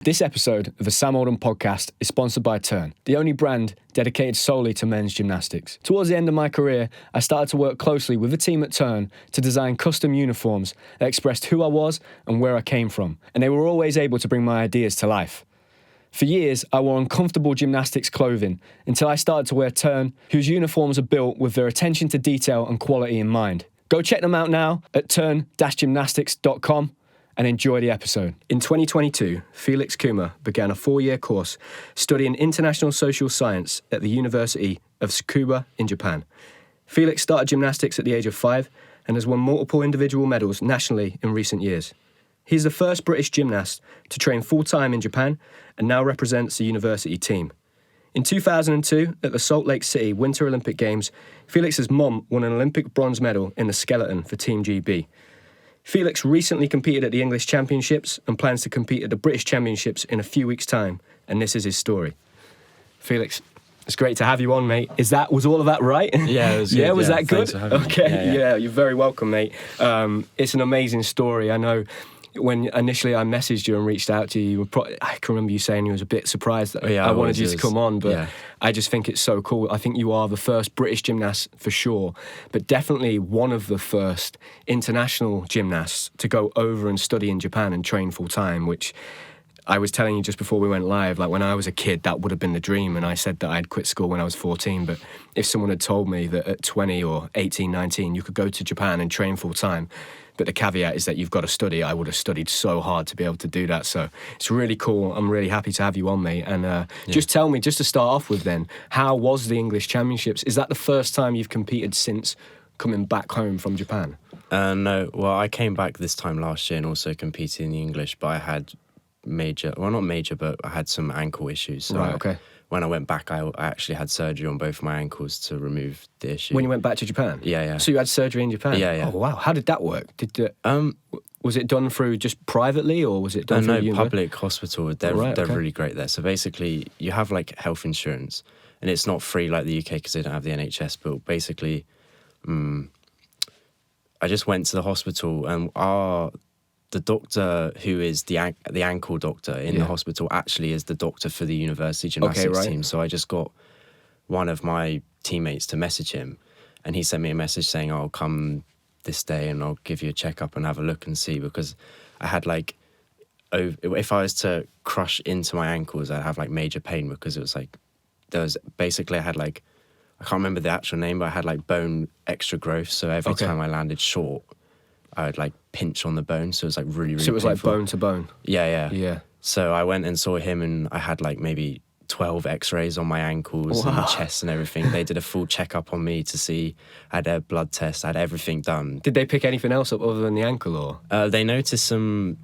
This episode of the Sam Oldham podcast is sponsored by Turn, the only brand dedicated solely to men's gymnastics. Towards the end of my career, I started to work closely with a team at Turn to design custom uniforms that expressed who I was and where I came from, and they were always able to bring my ideas to life. For years, I wore uncomfortable gymnastics clothing until I started to wear Turn, whose uniforms are built with their attention to detail and quality in mind. Go check them out now at turn-gymnastics.com. and enjoy the episode. In 2022, Felix Coomber began a 4-year course studying international social science at the University of Tsukuba in Japan. Felix started gymnastics at the age of 5 and has won multiple individual medals nationally in recent years. He's the first British gymnast to train full-time in Japan and now represents the university team. In 2002, at the Salt Lake City Winter Olympic Games, Felix's mum won an Olympic bronze medal in the skeleton for TeamGB. Felix recently competed at the English Championships and plans to compete at the British Championships in a few weeks' time, and this is his story. Felix, it's great to have you on, mate. Was all of that right? Yeah, it was good. Yeah, was that good? Thanks for having me. Okay, yeah, you're very welcome, mate. It's an amazing story. I know when initially I messaged you and reached out to you, I can remember you saying you was a bit surprised that I wanted you to come on, but I just think it's so cool. I think you are the first British gymnast for sure, but definitely one of the first international gymnasts to go over and study in Japan and train full time, which I was telling you just before we went live, like when I was a kid, that would have been the dream. And I said that I'd quit school when I was 14. But if someone had told me that at 20 or 18, 19, you could go to Japan and train full time, but the caveat is that you've got to study, I would have studied so hard to be able to do that. So it's really cool. I'm really happy to have you on, mate. And just tell me, just to start off with then, how was the English Championships? Is that the first time you've competed since coming back home from Japan? No, well, I came back this time last year and also competed in the English, but I had not major, but I had some ankle issues. So right, okay. When I went back, I actually had surgery on both my ankles to remove the issue. When you went back to Japan? Yeah. So you had surgery in Japan? Yeah. Oh, wow. How did that work? Was it done through just privately, or was it done through No, public hospital. They're really great there. So basically, you have like health insurance, and it's not free like the UK because they don't have the NHS. But basically, I just went to the hospital, and the doctor who is the ankle doctor in the hospital actually is the doctor for the university gymnastics team. So I just got one of my teammates to message him, and he sent me a message saying, I'll come this day and I'll give you a checkup and have a look and see, because I had like, if I was to crush into my ankles, I'd have like major pain, because it was like, I had like, I can't remember the actual name, but I had like bone extra growth. So every time I landed short, I would like pinch on the bone, so it was like really, really So it was painful. like bone to bone? Yeah. So I went and saw him, and I had like maybe 12 x-rays on my ankles and chest and everything. They did a full checkup on me to see, I had a blood test, I had everything done. Did they pick anything else up other than the ankle, or? They noticed some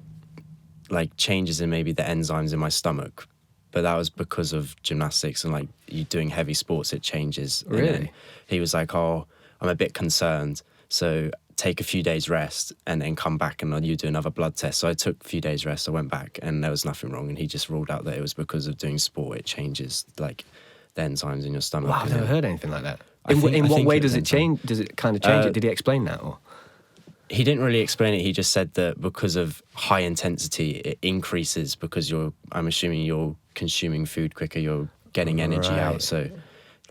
like changes in maybe the enzymes in my stomach, but that was because of gymnastics and like you doing heavy sports, it changes. Really? And then he was like, I'm a bit concerned, so take a few days rest and then come back and you do another blood test. So I took a few days rest, I went back and there was nothing wrong, and he just ruled out that it was because of doing sport, it changes like the enzymes in your stomach. Wow, I've never heard anything like that. In what way does it change? Does it kind of change it? Did he explain that? Or? He didn't really explain it. He just said that because of high intensity, it increases because I'm assuming you're consuming food quicker, you're getting energy out. So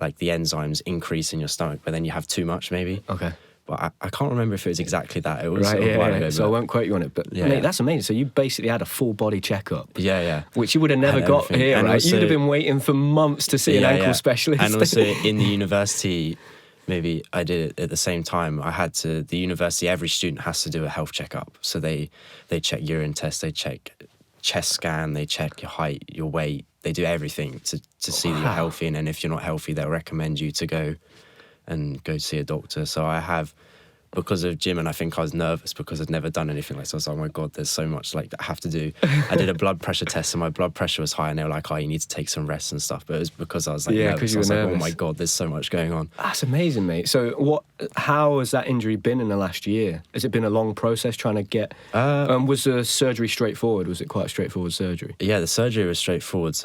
like the enzymes increase in your stomach, but then you have too much maybe. Okay. But I can't remember if it was exactly that. It was a while ago. So I won't quote you on it. But mate, that's amazing. So you basically had a full body checkup. Yeah. Which you would have never got here, right? Also, you'd have been waiting for months to see an ankle specialist. And also in the university, maybe I did it at the same time. The university, every student has to do a health checkup. So they check urine tests, they check chest scan, they check your height, your weight. They do everything to see that you're healthy. And then if you're not healthy, they'll recommend you to go see a doctor. So I have, because of gym, and I think I was nervous because I'd never done anything like this. I was like, oh my God, there's so much like that I have to do. I did a blood pressure test and my blood pressure was high, and they were like, oh, you need to take some rest and stuff. But it was because I was like, nervous. I was like, oh my God, there's so much going on. That's amazing, mate. So how has that injury been in the last year? Has it been a long process trying to get, was the surgery straightforward? Was it quite a straightforward surgery? Yeah, the surgery was straightforward.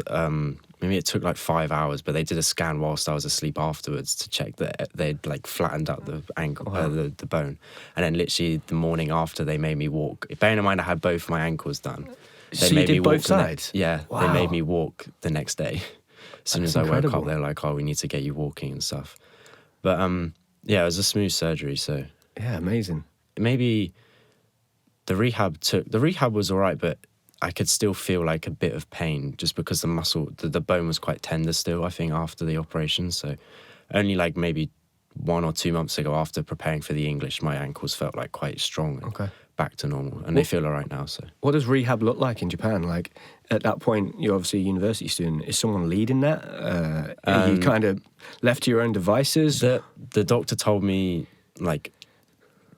Maybe it took like 5 hours, but they did a scan whilst I was asleep afterwards to check that they'd like flattened out the ankle, the bone. And then literally the morning after, they made me walk. Bearing in mind I had both my ankles done, So you did both sides? Yeah, wow. They made me walk the next day. As soon as I woke up, they're like, "Oh, we need to get you walking and stuff." But yeah, it was a smooth surgery. So yeah, amazing. Maybe the rehab was all right, but I could still feel like a bit of pain just because the bone was quite tender still, I think, after the operation. So only like maybe 1 or 2 months ago, after preparing for the English, my ankles felt like quite strong and back to normal, and they feel all right now. So what does rehab look like in Japan? Like at that point, you're obviously a university student. Is someone leading that? Are you kind of left to your own devices? The doctor told me like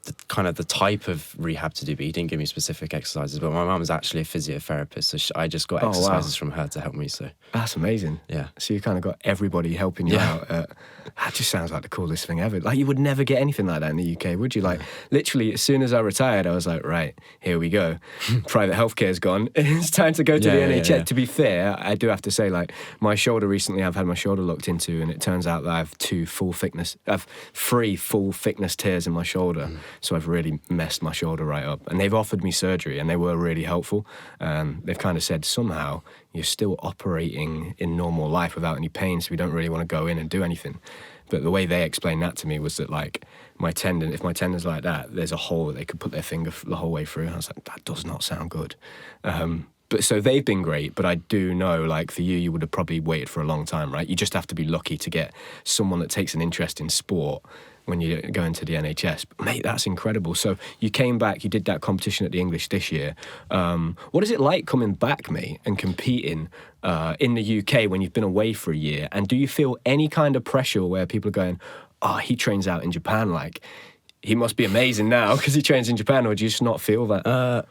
the type of rehab to do, but he didn't give me specific exercises. But my mum's actually a physiotherapist, so I just got exercises from her to help me. So that's amazing. Yeah. So you kind of got everybody helping you out. That just sounds like the coolest thing ever. Like you would never get anything like that in the UK, would you? Like literally, as soon as I retired, I was like, right, here we go. Private healthcare's gone. It's time to go to the NHS. Yeah. To be fair, I do have to say, like my shoulder recently, I've had my shoulder looked into, and it turns out that I have 3 full thickness tears in my shoulder. So I've really messed my shoulder right up. And they've offered me surgery, and they were really helpful. They've kind of said, somehow you're still operating in normal life without any pain, so we don't really want to go in and do anything. But the way they explained that to me was that, like, if my tendon's like that, there's a hole that they could put their finger the whole way through. And I was like, that does not sound good. But so they've been great, but I do know, like, for you would have probably waited for a long time, right? You just have to be lucky to get someone that takes an interest in sport when you go into the NHS. But, mate, that's incredible. So you came back, you did that competition at the English this year. What is it like coming back, mate, and competing in the UK when you've been away for a year? And do you feel any kind of pressure where people are going, oh, he trains out in Japan, like, he must be amazing now because he trains in Japan, or do you just not feel that?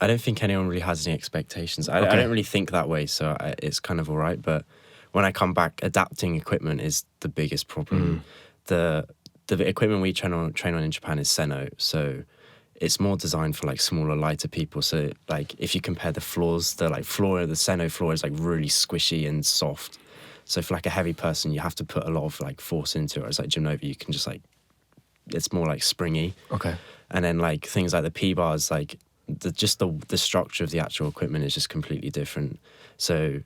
I don't think anyone really has any expectations. I don't really think that way, so it's kind of all right. But when I come back, adapting equipment is the biggest problem. The equipment we train on in Japan is Seno, so it's more designed for like smaller, lighter people. So like if you compare the floors, the Seno floor is like really squishy and soft. So for like a heavy person, you have to put a lot of like force into it. Whereas like Gymnova, you can just like, it's more like springy. Okay. And then like things like the P-bars, like the structure of the actual equipment is just completely different. So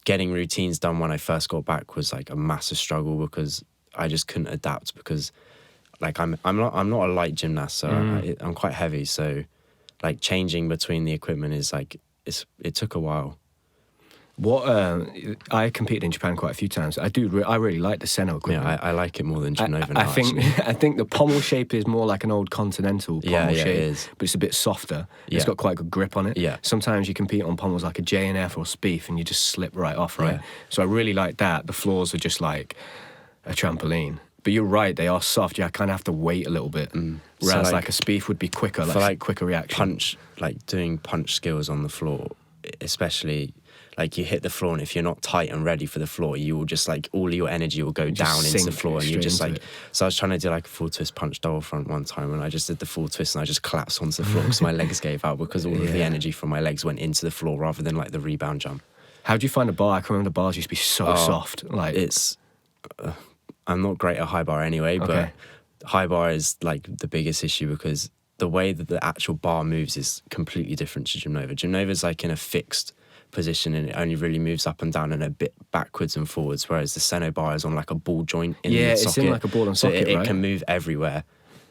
getting routines done when I first got back was like a massive struggle because I just couldn't adapt because like I'm not a light gymnast, so I'm quite heavy. So like changing between the equipment is like it took a while. I competed in Japan quite a few times. I really like the Seno equipment. Yeah, I like it more than Gymnova now. I think the pommel shape is more like an old continental pommel shape, it is. But it's a bit softer. It's got quite good grip on it. Yeah. Sometimes you compete on pommels like a J&F or Spieth and you just slip right off, right? Yeah. So I really like that. The floors are just like a trampoline. But you're right, they are soft. You kind of have to wait a little bit. Whereas so like a Spieth would be quicker, like quicker reaction. Doing punch skills on the floor, especially like you hit the floor, and if you're not tight and ready for the floor, you will just like all your energy will go down into the floor, and you just like. So I was trying to do like a full twist punch double front one time, and I just did the full twist, and I just collapsed onto the floor because my legs gave out because all of the energy from my legs went into the floor rather than like the rebound jump. How do you find a bar? I can remember the bars used to be so soft. Like it's. I'm not great at high bar anyway, but high bar is like the biggest issue because the way that the actual bar moves is completely different to Gymnova. Gymnova's like in a fixed position and it only really moves up and down and a bit backwards and forwards, whereas the Seno bar is on like a ball joint in the socket. It's in like a ball and socket, so it can move everywhere.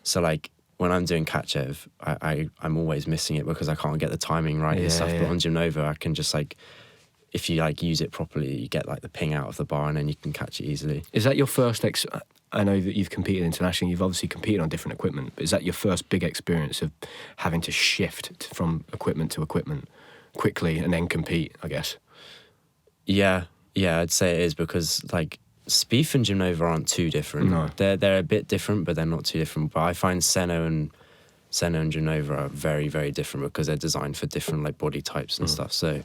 So like when I'm doing Kachev, I'm always missing it because I can't get the timing right and stuff. But on Gymnova, I can just like, if you like use it properly, you get like the ping out of the bar and then you can catch it easily. Is that your first I know that you've competed internationally, you've obviously competed on different equipment, but is that your first big experience of having to shift from equipment to equipment quickly and then compete, I guess? Yeah, I'd say it is because like Spieth and Gymnova aren't too different. No. They're a bit different, but they're not too different. But I find Seno and Gymnova are very, very different because they're designed for different like body types and stuff. So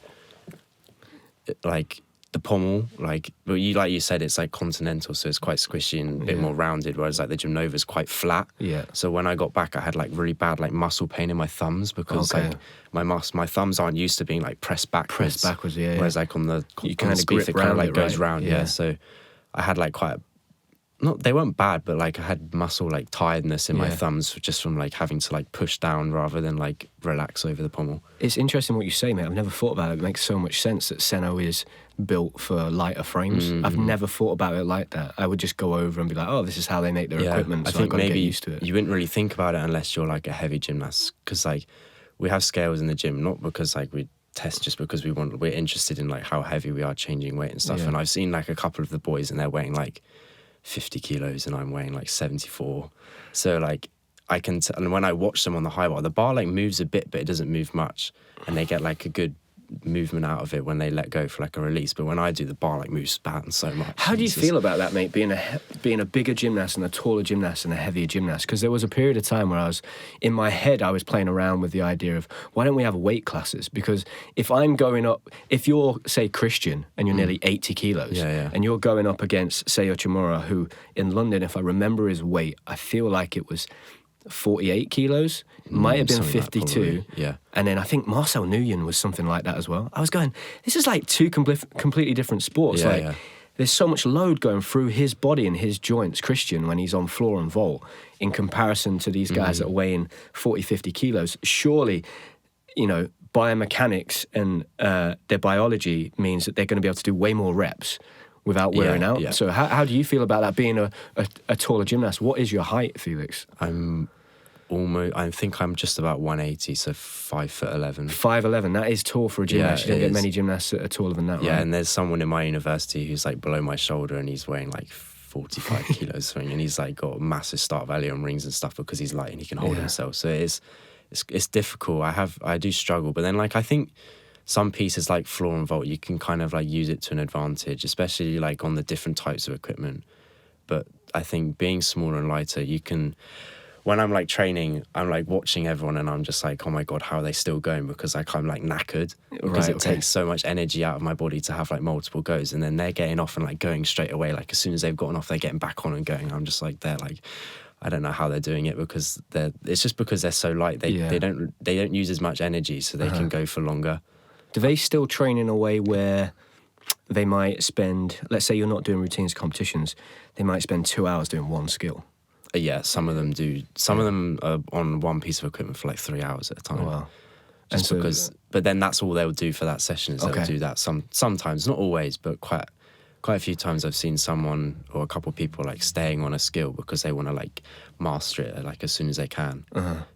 like the pommel, like you said, it's like continental, so it's quite squishy and a bit more rounded, whereas like the Gymnova is quite flat. Yeah. So when I got back, I had like really bad like muscle pain in my thumbs because like my thumbs aren't used to being like pressed backwards. Whereas like on the Spieth, it kind of like goes round. Yeah. So I had like quite they weren't bad, but like I had muscle like tiredness in my thumbs just from like having to like push down rather than like relax over the pommel. It's interesting what you say, mate. I've never thought about it. It makes so much sense that Seno is built for lighter frames. I've never thought about it like that. I would just go over and be like, oh, this is how they make their equipment, so I think maybe get used to it. You wouldn't really think about it unless you're like a heavy gymnast, because like we have scales in the gym, not because like we test, just because we're interested in like how heavy we are changing weight and stuff. And I've seen like a couple of the boys and they're weighing like 50 kilos and I'm weighing like 74. So like I can, and when I watch them on the high bar, the bar like moves a bit, but it doesn't move much. And they get like a good movement out of it when they let go for like a release. But when I do, the bar like moves back so much. How do you feel about that, mate, being a bigger gymnast and a taller gymnast and a heavier gymnast? Because there was a period of time where in my head, I was playing around with the idea of, why don't we have weight classes? Because if I'm going up, if you're, say, Christian and you're nearly 80 kilos and you're going up against, say, Ochimura, who in London, if I remember his weight, I feel like it was 48 kilos, might have been 52. And then I think Marcel Nguyen was something like that as well. I was going, this is like two completely different sports. There's so much load going through his body and his joints, Christian, when he's on floor and vault, in comparison to these guys that are weighing 40, 50 kilos. Surely, you know, biomechanics and their biology means that they're going to be able to do way more reps without wearing out. So how do you feel about that, being a taller gymnast? What is your height, Felix? I think I'm just about 180, so 5'11". 5'11", that is tall for a gymnast. You don't get many gymnasts that are taller than that, right? Yeah, and there's someone in my university who's like below my shoulder and he's weighing like 45 kilos something, and he's like got a massive start value on rings and stuff because he's light and he can hold himself. So it's difficult. I do struggle, but then like I think some pieces like floor and vault, you can kind of like use it to an advantage, especially like on the different types of equipment. But I think being smaller and lighter, you can, when I'm like training, I'm like watching everyone and I'm just like, oh my God, how are they still going? Because like I'm like knackered, because it takes so much energy out of my body to have like multiple goes, and then they're getting off and like going straight away. Like as soon as they've gotten off, they're getting back on and going. I'm just like, they're like, I don't know how they're doing it, because it's just because they're so light. They don't use as much energy, so they can go for longer. Do they still train in a way where they might spend, let's say you're not doing routines competitions, they might spend 2 hours doing one skill? Yeah, some of them do. Some of them are on one piece of equipment for like 3 hours at a time. Wow. Just because, but then that's all they'll do for that session, is they'll do that sometimes, not always, but quite a few times I've seen someone or a couple of people like staying on a skill because they want to like master it like as soon as they can,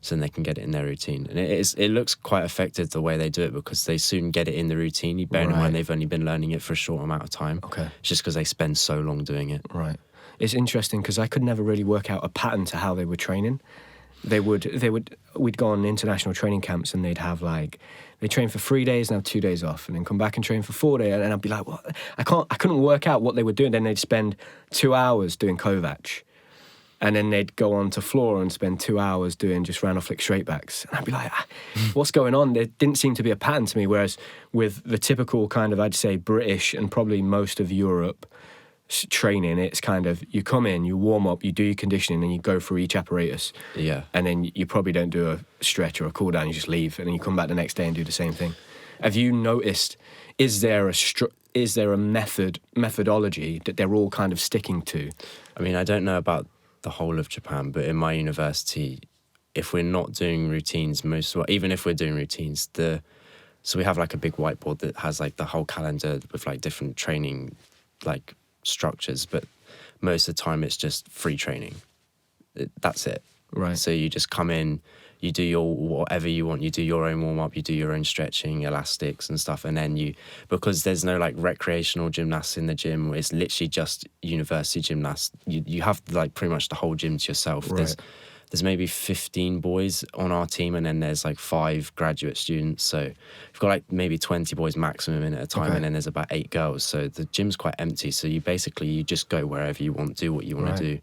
so then they can get it in their routine. And it looks quite effective the way they do it, because they soon get it in the routine. You bear in mind they've only been learning it for a short amount of time. It's just because they spend so long doing it. Right. It's interesting because I could never really work out a pattern to how they were training. We'd go on international training camps and they'd have like, they train for 3 days and have 2 days off, and then come back and train for 4 days. And I'd be like, what? I couldn't work out what they were doing. Then they'd spend 2 hours doing Kovac, and then they'd go on to floor and spend 2 hours doing just round off flick straight backs. And I'd be like, what's going on? There didn't seem to be a pattern to me. Whereas with the typical kind of, I'd say, British and probably most of Europe training, it's kind of, you come in, you warm up, you do your conditioning, and you go through each apparatus. Yeah. And then you probably don't do a stretch or a cool down, you just leave, and then you come back the next day and do the same thing. Have you noticed, is there a methodology that they're all kind of sticking to? I mean, I don't know about the whole of Japan, but in my university, if we're not doing routines, even if we're doing routines, so we have like a big whiteboard that has like the whole calendar with like different training like structures, but most of the time it's just free training. That's it. Right. So you just come in, you do your whatever you want, you do your own warm-up, you do your own stretching, elastics and stuff, and then because there's no like recreational gymnasts in the gym, it's literally just university gymnasts, you have like pretty much the whole gym to yourself. Right. There's maybe 15 boys on our team, and then there's like 5 graduate students. So we've got like maybe 20 boys maximum in at a time, and then there's about 8 girls. So the gym's quite empty. So you just go wherever you want, do what you want to do.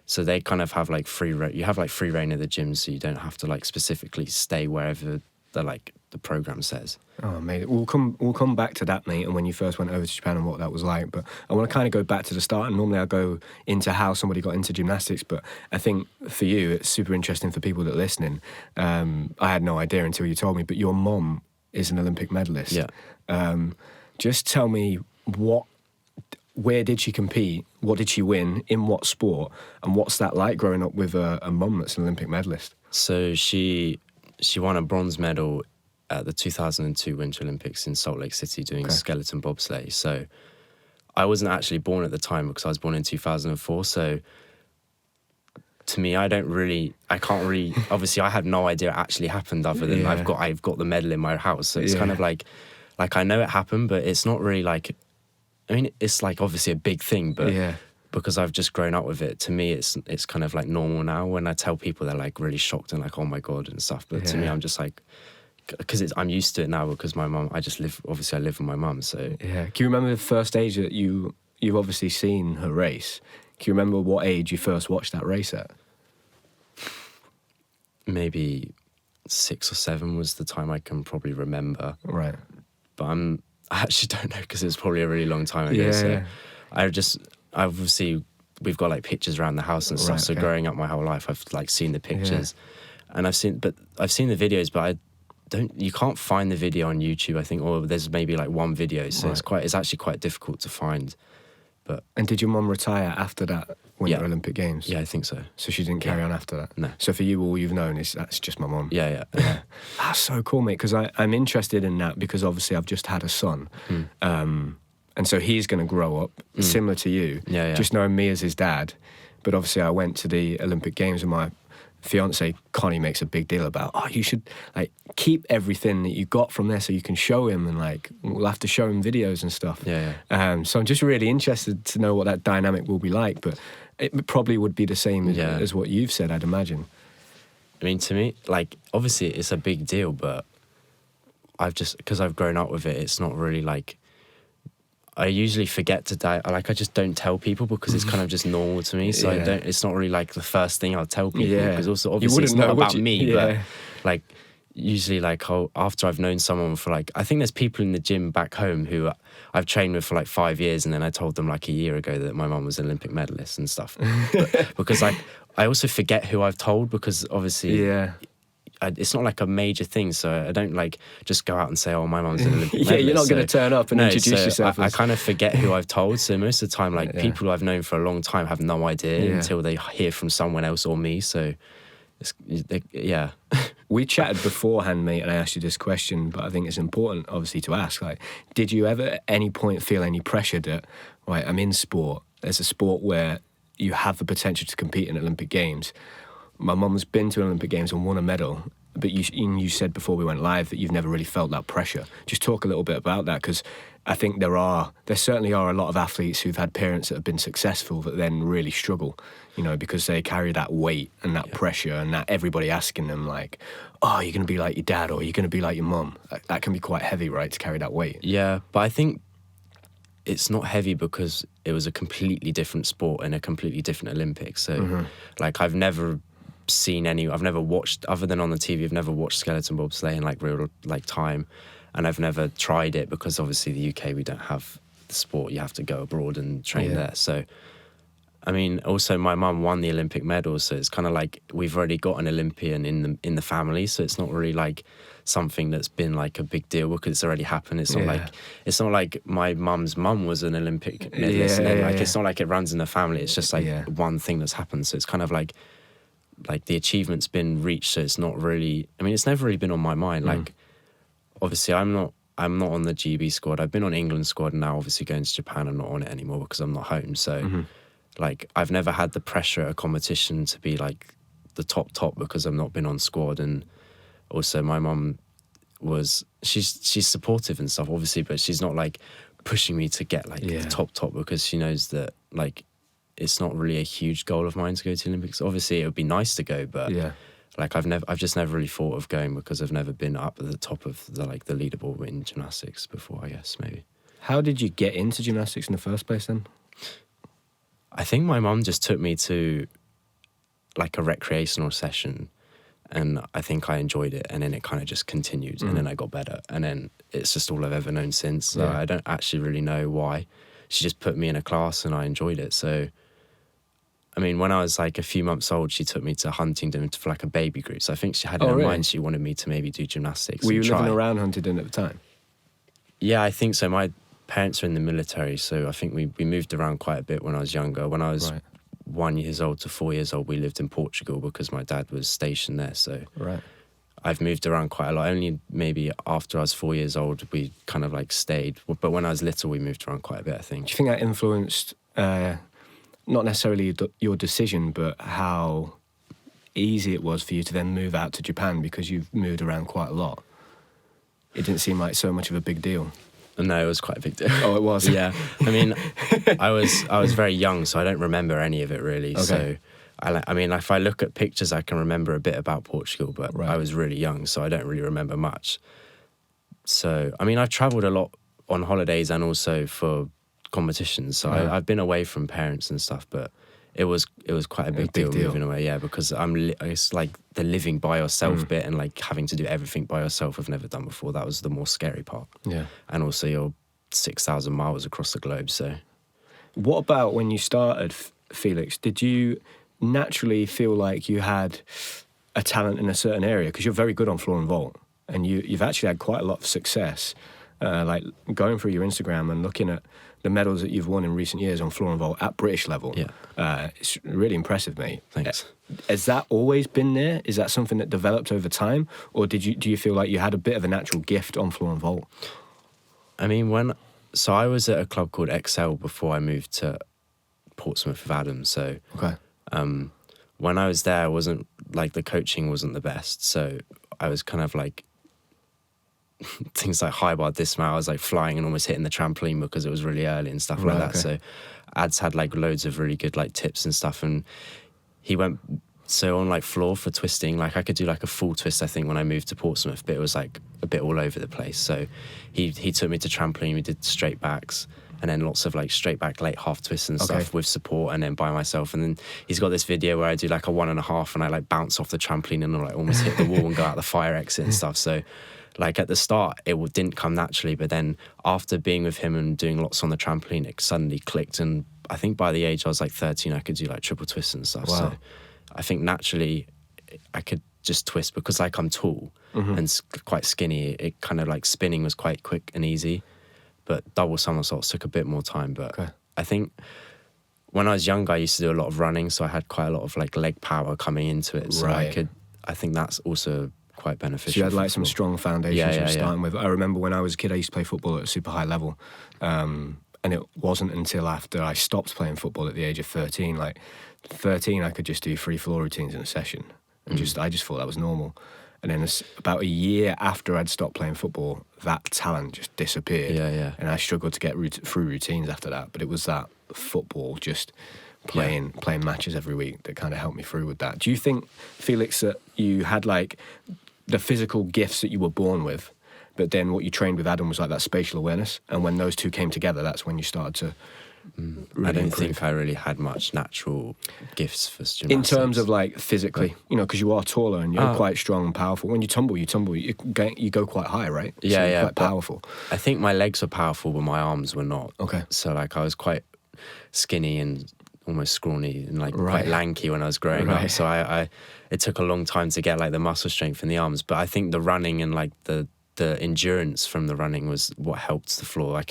So they kind of have like free reign of the gym, so you don't have to like specifically stay wherever the program says. Oh, mate, we'll come back to that, mate, and when you first went over to Japan and what that was like. But I want to kind of go back to the start, and normally I'll go into how somebody got into gymnastics, but I think for you, it's super interesting for people that are listening. I had no idea until you told me, but your mom is an Olympic medalist. Yeah. Just tell me, where did she compete? What did she win? In what sport? And what's that like growing up with a mum that's an Olympic medalist? So she won a bronze medal at the 2002 Winter Olympics in Salt Lake City doing skeleton bobsleigh. So I wasn't actually born at the time because I was born in 2004. So to me, I can't really, obviously I had no idea it actually happened other than I've got the medal in my house. So it's kind of like I know it happened, but it's not really like, I mean, it's like obviously a big thing, but because I've just grown up with it, to me, it's kind of like normal now. When I tell people, they're like really shocked and like, oh my God and stuff. But to me, I'm just like, because I'm used to it now because my mum, I live with my mum. So can you remember the first age that you've obviously seen her race? Can you remember what age you first watched that race at? Maybe 6 or 7 was the time I can probably remember. Right. But I actually don't know because it's probably a really long time ago. So obviously we've got like pictures around the house and stuff. So growing up my whole life, I've like seen the pictures, and I've seen the videos, but you can't find the video on YouTube, I think, or there's maybe like one video. So it's actually quite difficult to find. And did your mum retire after that Winter Olympic Games? Yeah, I think so. So she didn't carry on after that? No. So for you, all you've known is that's just my mum? Yeah. That's so cool, mate, because I'm interested in that because obviously I've just had a son. And so he's going to grow up similar to you, just knowing me as his dad. But obviously I went to the Olympic Games and my fiance Connie makes a big deal about, you should like keep everything that you got from there so you can show him, and like we'll have to show him videos and stuff. So I'm just really interested to know what that dynamic will be like, but it probably would be the same as what you've said, I'd imagine. I mean, to me, like obviously it's a big deal, but because I've grown up with it, it's not really like, I usually forget to I just don't tell people because it's kind of just normal to me. So it's not really like the first thing I'll tell people because also obviously it's not about me, but like usually like after I've known someone for like, I think there's people in the gym back home who I've trained with for like 5 years, and then I told them like a year ago that my mum was an Olympic medalist and stuff. Because like I also forget who I've told because obviously it's not like a major thing, so I don't like just go out and say, oh, my mum's an Olympic medalist. You're not going to turn up and introduce yourself. I kind of forget who I've told, so most of the time like people who I've known for a long time have no idea until they hear from someone else or me, so We chatted beforehand, mate, and I asked you this question, but I think it's important obviously to ask, like, did you ever at any point feel any pressure that, right, I'm in sport, there's a sport where you have the potential to compete in Olympic Games. My mum's been to Olympic Games and won a medal, but you said before we went live that you've never really felt that pressure. Just talk a little bit about that, because I think there certainly are a lot of athletes who've had parents that have been successful that then really struggle, because they carry that weight and that pressure and that everybody asking them like, oh, you're going to be like your dad or you're going to be like your mum. That can be quite heavy, right, to carry that weight. Yeah, but I think it's not heavy because it was a completely different sport and a completely different Olympics. So, like, I've never watched, other than on the TV, I've never watched skeleton bobsleigh in like real like time, and I've never tried it because obviously the UK, we don't have the sport. You have to go abroad and train there. So, I mean, also my mum won the Olympic medal, so it's kind of like we've already got an Olympian in the family. So it's not really like something that's been like a big deal because it's already happened. It's not like my mum's mum was an Olympic medalist, and then it's not like it runs in the family. It's just like one thing that's happened. So it's kind of like the achievement's been reached, so it's not really, I mean, it's never really been on my mind. Like, obviously I'm not on the GB squad. I've been on England squad, and now obviously going to Japan, I'm not on it anymore because I'm not home. So like, I've never had the pressure at a competition to be like the top because I've not been on squad. And also my mum she's supportive and stuff, obviously, but she's not like pushing me to get like the top because she knows that like it's not really a huge goal of mine to go to the Olympics. Obviously, it would be nice to go, but like I've just never really thought of going because I've never been up at the top of the leaderboard in gymnastics before, I guess, maybe. How did you get into gymnastics in the first place then? I think my mum just took me to like a recreational session, and I think I enjoyed it, and then it kind of just continued, and then I got better, and then it's just all I've ever known since. So I don't actually really know why. She just put me in a class and I enjoyed it. So, I mean, when I was like a few months old, she took me to Huntingdon for like a baby group. So I think she had in her mind she wanted me to maybe do gymnastics. Were you living around Huntingdon at the time? Yeah, I think so. My parents are in the military, so I think we moved around quite a bit when I was younger. When I was 1 years old to 4 years old, we lived in Portugal because my dad was stationed there. So I've moved around quite a lot. Only maybe after I was 4 years old, we kind of like stayed. But when I was little, we moved around quite a bit, I think. Do you think that influenced, not necessarily your decision, but how easy it was for you to then move out to Japan because you've moved around quite a lot? It didn't seem like so much of a big deal. No, it was quite a big deal. Oh, it was? Yeah. I mean, I was very young, so I don't remember any of it really. Okay. So, I mean, if I look at pictures, I can remember a bit about Portugal, but I was really young, so I don't really remember much. So, I mean, I've travelled a lot on holidays and also for competitions. So I've been away from parents and stuff, but it was quite a big deal moving away, yeah, because it's like the living by yourself bit and like having to do everything by yourself I've never done before. That was the more scary part. Yeah. And also you're 6,000 miles across the globe, so. What about when you started, Felix? Did you naturally feel like you had a talent in a certain area? Because you're very good on floor and vault, and you've actually had quite a lot of success. Like going through your Instagram and looking at the medals that you've won in recent years on floor and vault at British level, it's really impressive, mate. Thanks. Has that always been there? Is that something that developed over time, or do you feel like you had a bit of a natural gift on floor and vault? I mean, so I was at a club called Excel before I moved to Portsmouth with Adam. So when I was there, I wasn't like the coaching wasn't the best. So I was kind of like things like high bar dismount. I was like flying and almost hitting the trampoline because it was really early and stuff like that. So Ads had like loads of really good like tips and stuff, and he went so on like floor for twisting, like I could do like a full twist I think when I moved to Portsmouth, but it was like a bit all over the place. So he took me to trampoline, we did straight backs and then lots of like straight back late half twists and stuff with support and then by myself. And then he's got this video where I do like a 1.5 and I like bounce off the trampoline and like almost hit the wall and go out the fire exit and stuff. So like at the start, it didn't come naturally, but then after being with him and doing lots on the trampoline, it suddenly clicked. And I think by the age I was like 13, I could do like triple twists and stuff. Wow. So I think naturally I could just twist because like I'm tall and quite skinny. It kind of like spinning was quite quick and easy, but double somersaults took a bit more time. But I think when I was younger, I used to do a lot of running, so I had quite a lot of like leg power coming into it. So I think that's also quite beneficial. So you had like some strong foundations you were starting with. I remember when I was a kid, I used to play football at a super high level. And it wasn't until after I stopped playing football at the age of 13, like 13, I could just do 3 floor routines in a session. And I just thought that was normal. And then about a year after I'd stopped playing football, that talent just disappeared. And I struggled to get through routines after that. But it was that football, just playing matches every week, that kind of helped me through with that. Do you think, Felix, that you had like the physical gifts that you were born with, but then what you trained with Adam was like that spatial awareness, and when those two came together, that's when you started to really I don't improve? think I really had much natural gifts for gymnastics. In terms of like physically, you know, because you are taller and you're quite strong and powerful. When you tumble, you go quite high, right? So you're quite powerful. I think my legs were powerful, but my arms were not. Okay. So like I was quite skinny and almost scrawny and like quite lanky when I was growing up. So it took a long time to get like the muscle strength in the arms. But I think the running and like the endurance from the running was what helped the floor.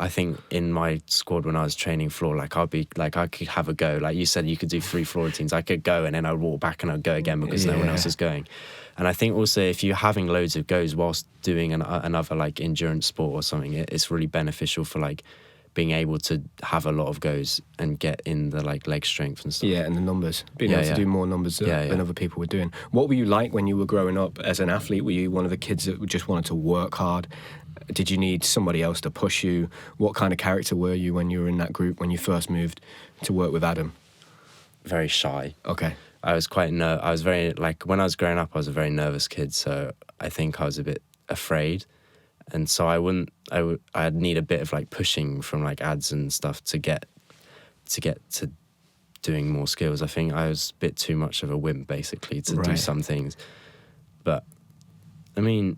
I think in my squad when I was training floor, like I could have a go. Like you said, you could do 3 floor routines. I could go and then I'd walk back and I'd go again because no one else is going. And I think also if you're having loads of goes whilst doing another like endurance sport or something, it's really beneficial for like being able to have a lot of goes and get in the like leg strength and stuff. Yeah, and the numbers. Being able to do more numbers than other people were doing. What were you like when you were growing up as an athlete? Were you one of the kids that just wanted to work hard? Did you need somebody else to push you? What kind of character were you when you were in that group when you first moved to work with Adam? Very shy. Okay. I was I was very, like, when I was growing up, I was a very nervous kid, so I think I was a bit afraid. And so I'd need a bit of like pushing from like Ads and stuff to get to doing more skills. I think I was a bit too much of a wimp basically to do some things. But I mean,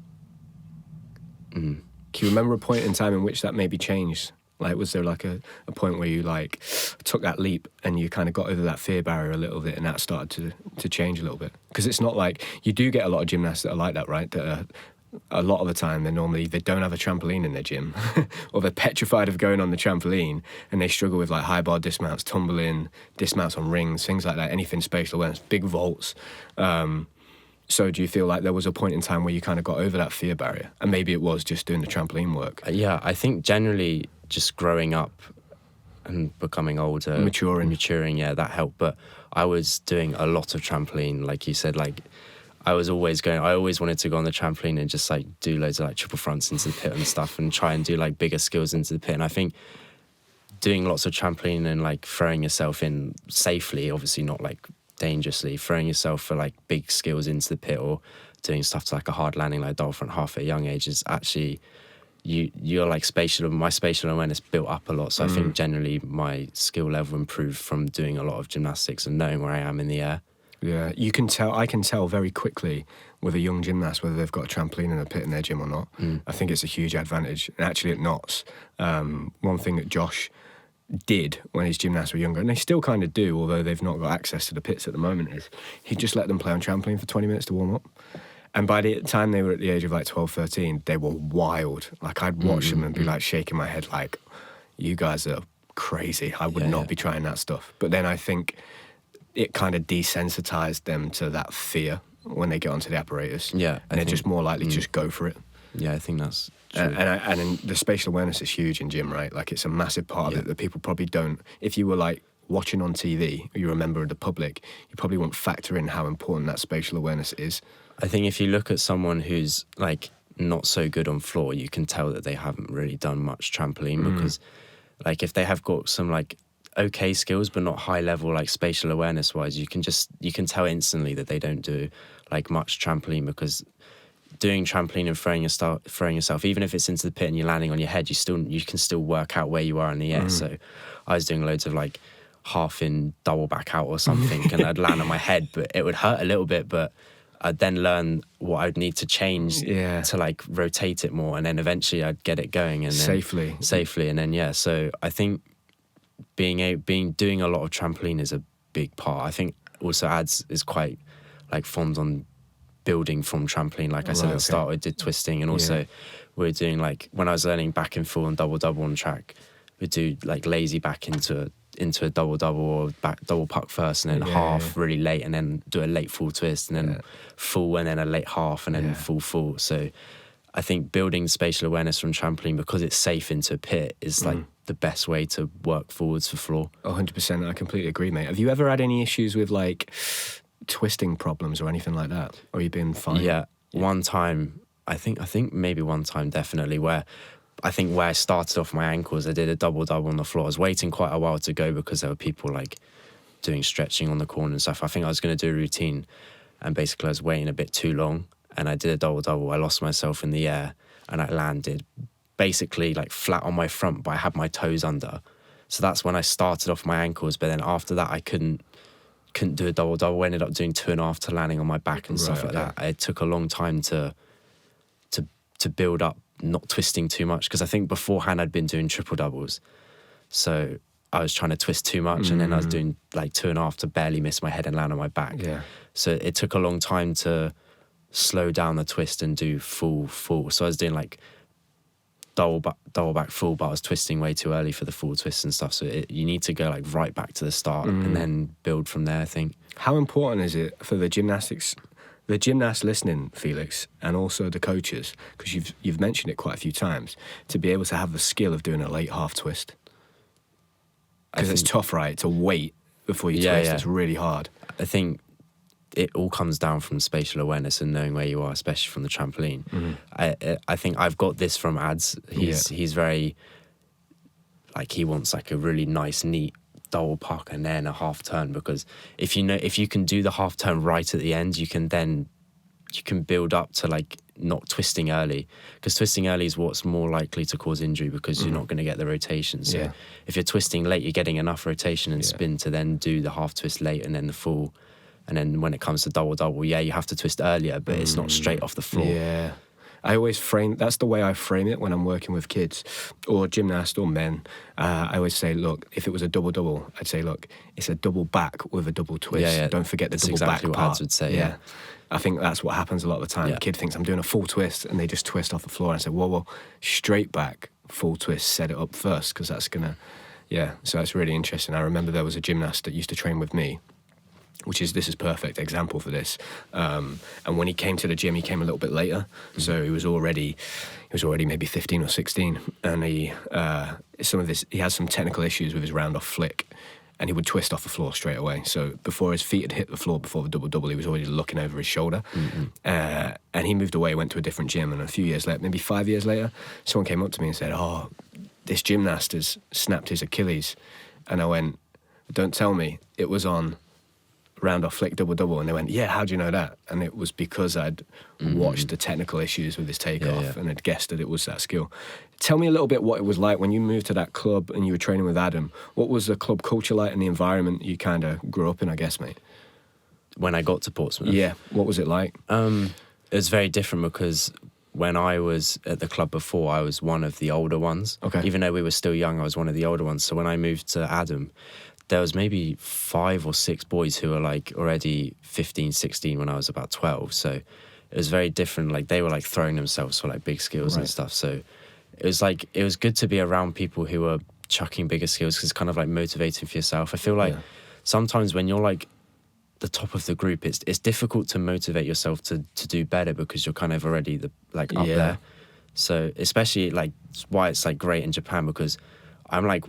can you remember a point in time in which that maybe changed? Like, was there like a point where you like took that leap and you kind of got over that fear barrier a little bit and that started to change a little bit? Because it's not like, you do get a lot of gymnasts that are like that, right? That are a lot of the time they don't have a trampoline in their gym, or they're petrified of going on the trampoline, and they struggle with like high bar dismounts, tumbling, dismounts on rings, things like that, anything spatial awareness, big vaults. So do you feel like there was a point in time where you kind of got over that fear barrier, and maybe it was just doing the trampoline work? Yeah, I think generally just growing up and becoming older, maturing, yeah, that helped. But I was doing a lot of trampoline, like you said. Like I always wanted to go on the trampoline and just like do loads of like triple fronts into the pit and stuff, and try and do like bigger skills into the pit. And I think doing lots of trampoline and like throwing yourself in safely, obviously not like dangerously, throwing yourself for like big skills into the pit, or doing stuff to like a hard landing like double front half at a young age, is actually you're like my spatial awareness built up a lot. So I think generally my skill level improved from doing a lot of gymnastics and knowing where I am in the air. Yeah, I can tell very quickly with a young gymnast whether they've got a trampoline in a pit in their gym or not. I think it's a huge advantage. And actually at Notts, one thing that Josh did when his gymnasts were younger, and they still kind of do, although they've not got access to the pits at the moment, is he just let them play on trampoline for 20 minutes to warm up. And by the time they were at the age of like 12, 13, they were wild. Like I'd watch them and be like shaking my head like, you guys are crazy. I would not be trying that stuff. But then I think it kind of desensitized them to that fear when they get onto the apparatus. Yeah. And they're just more likely to just go for it. Yeah, I think that's true. And the spatial awareness is huge in gym, right? Like it's a massive part of it that people probably don't. If you were like watching on TV, or you're a member of the public, you probably won't factor in how important that spatial awareness is. I think if you look at someone who's like not so good on floor, you can tell that they haven't really done much trampoline, because like if they have got some like okay skills but not high level like spatial awareness wise, you can tell instantly that they don't do like much trampoline, because doing trampoline and throwing yourself, even if it's into the pit and you're landing on your head, you can still work out where you are in the air. So I was doing loads of like half in double back out or something, and I'd land on my head, but it would hurt a little bit, but I'd then learn what I'd need to change to like rotate it more, and then eventually I'd get it going, and then safely, and then so I think doing a lot of trampoline is a big part. I think also Ads is quite like fond on building from trampoline. Like I said at the start, I did twisting, and also we're doing like when I was learning back and full and double on track, we'd do like lazy back into a double or back double puck first, and then half really late, and then do a late full twist, and then full, and then a late half, and then full. So I think building spatial awareness from trampoline, because it's safe into a pit, is like the best way to work forwards for floor. 100%, I completely agree, mate. Have you ever had any issues with like twisting problems or anything like that, or you've been fine? One time, I think maybe one time definitely, where I started off my ankles, I did a double on the floor. I was waiting quite a while to go because there were people like doing stretching on the corner and stuff. I think I was going to do a routine, and basically I was waiting a bit too long, and I did a double. I lost myself in the air, and I landed basically like flat on my front, but I had my toes under. So that's when I started off my ankles. But then after that, I couldn't do a double. I ended up doing 2.5 to landing on my back and stuff like that. It took a long time to build up, not twisting too much, because I think beforehand I'd been doing triple doubles, so I was trying to twist too much, and then I was doing like 2.5 to barely miss my head and land on my back. So it took a long time to slow down the twist and do full. So I was doing like double back full, but I was twisting way too early for the full twist and stuff. So you need to go like right back to the start and then build from there, I think. How important is it for the gymnasts listening, Felix, and also the coaches, because you've mentioned it quite a few times, to be able to have the skill of doing a late half twist? Because it's tough, right, to wait before you twist. It's really hard. I think it all comes down from spatial awareness and knowing where you are, especially from the trampoline. I think I've got this from Ads. He's very, like, he wants like a really nice, neat double puck and then a half turn, because if you can do the half turn right at the end, you can build up to like not twisting early, because twisting early is what's more likely to cause injury, because you're not going to get the rotation. So if you're twisting late, you're getting enough rotation and spin to then do the half twist late and then the full. And then when it comes to double, you have to twist earlier, but it's not straight off the floor. Yeah. I always that's the way I frame it when I'm working with kids or gymnasts or men. I always say, look, if it was a double-double, I'd say, look, it's a double back with a double twist. Yeah. Don't forget the That's double exactly back what part. Ads would say, yeah. I think that's what happens a lot of the time. Yeah. The kid thinks I'm doing a full twist and they just twist off the floor. And I say, whoa, straight back, full twist, set it up first, because that's going to, so that's really interesting. I remember there was a gymnast that used to train with me, this is perfect example for this. And when he came to the gym, he came a little bit later. Mm-hmm. So he was already maybe 15 or 16. And he had some technical issues with his round off flick. And he would twist off the floor straight away. So before his feet had hit the floor before the double-double, he was already looking over his shoulder. Mm-hmm. And he moved away, went to a different gym. And a few years later, maybe 5 years later, someone came up to me and said, oh, this gymnast has snapped his Achilles. And I went, don't tell me, it was on round off flick double-double. And they went, yeah, how do you know that? And it was because I'd watched the technical issues with his takeoff and had guessed that it was that skill. Tell me a little bit what it was like when you moved to that club and you were training with Adam. What was the club culture like and the environment you kind of grew up in, I guess, mate? When I got to Portsmouth? Yeah, what was it like? It was very different because when I was at the club before, I was one of the older ones. Okay. Even though we were still young, I was one of the older ones. So when I moved to Adam, there was maybe 5 or 6 boys who were like already 15, 16 when I was about 12. So it was very different. Like they were like throwing themselves for like big skills and stuff. So it was good to be around people who were chucking bigger skills because it's kind of like motivating for yourself. I feel like sometimes when you're like the top of the group, it's difficult to motivate yourself to do better because you're kind of already up there. So especially like why it's like great in Japan, because I'm like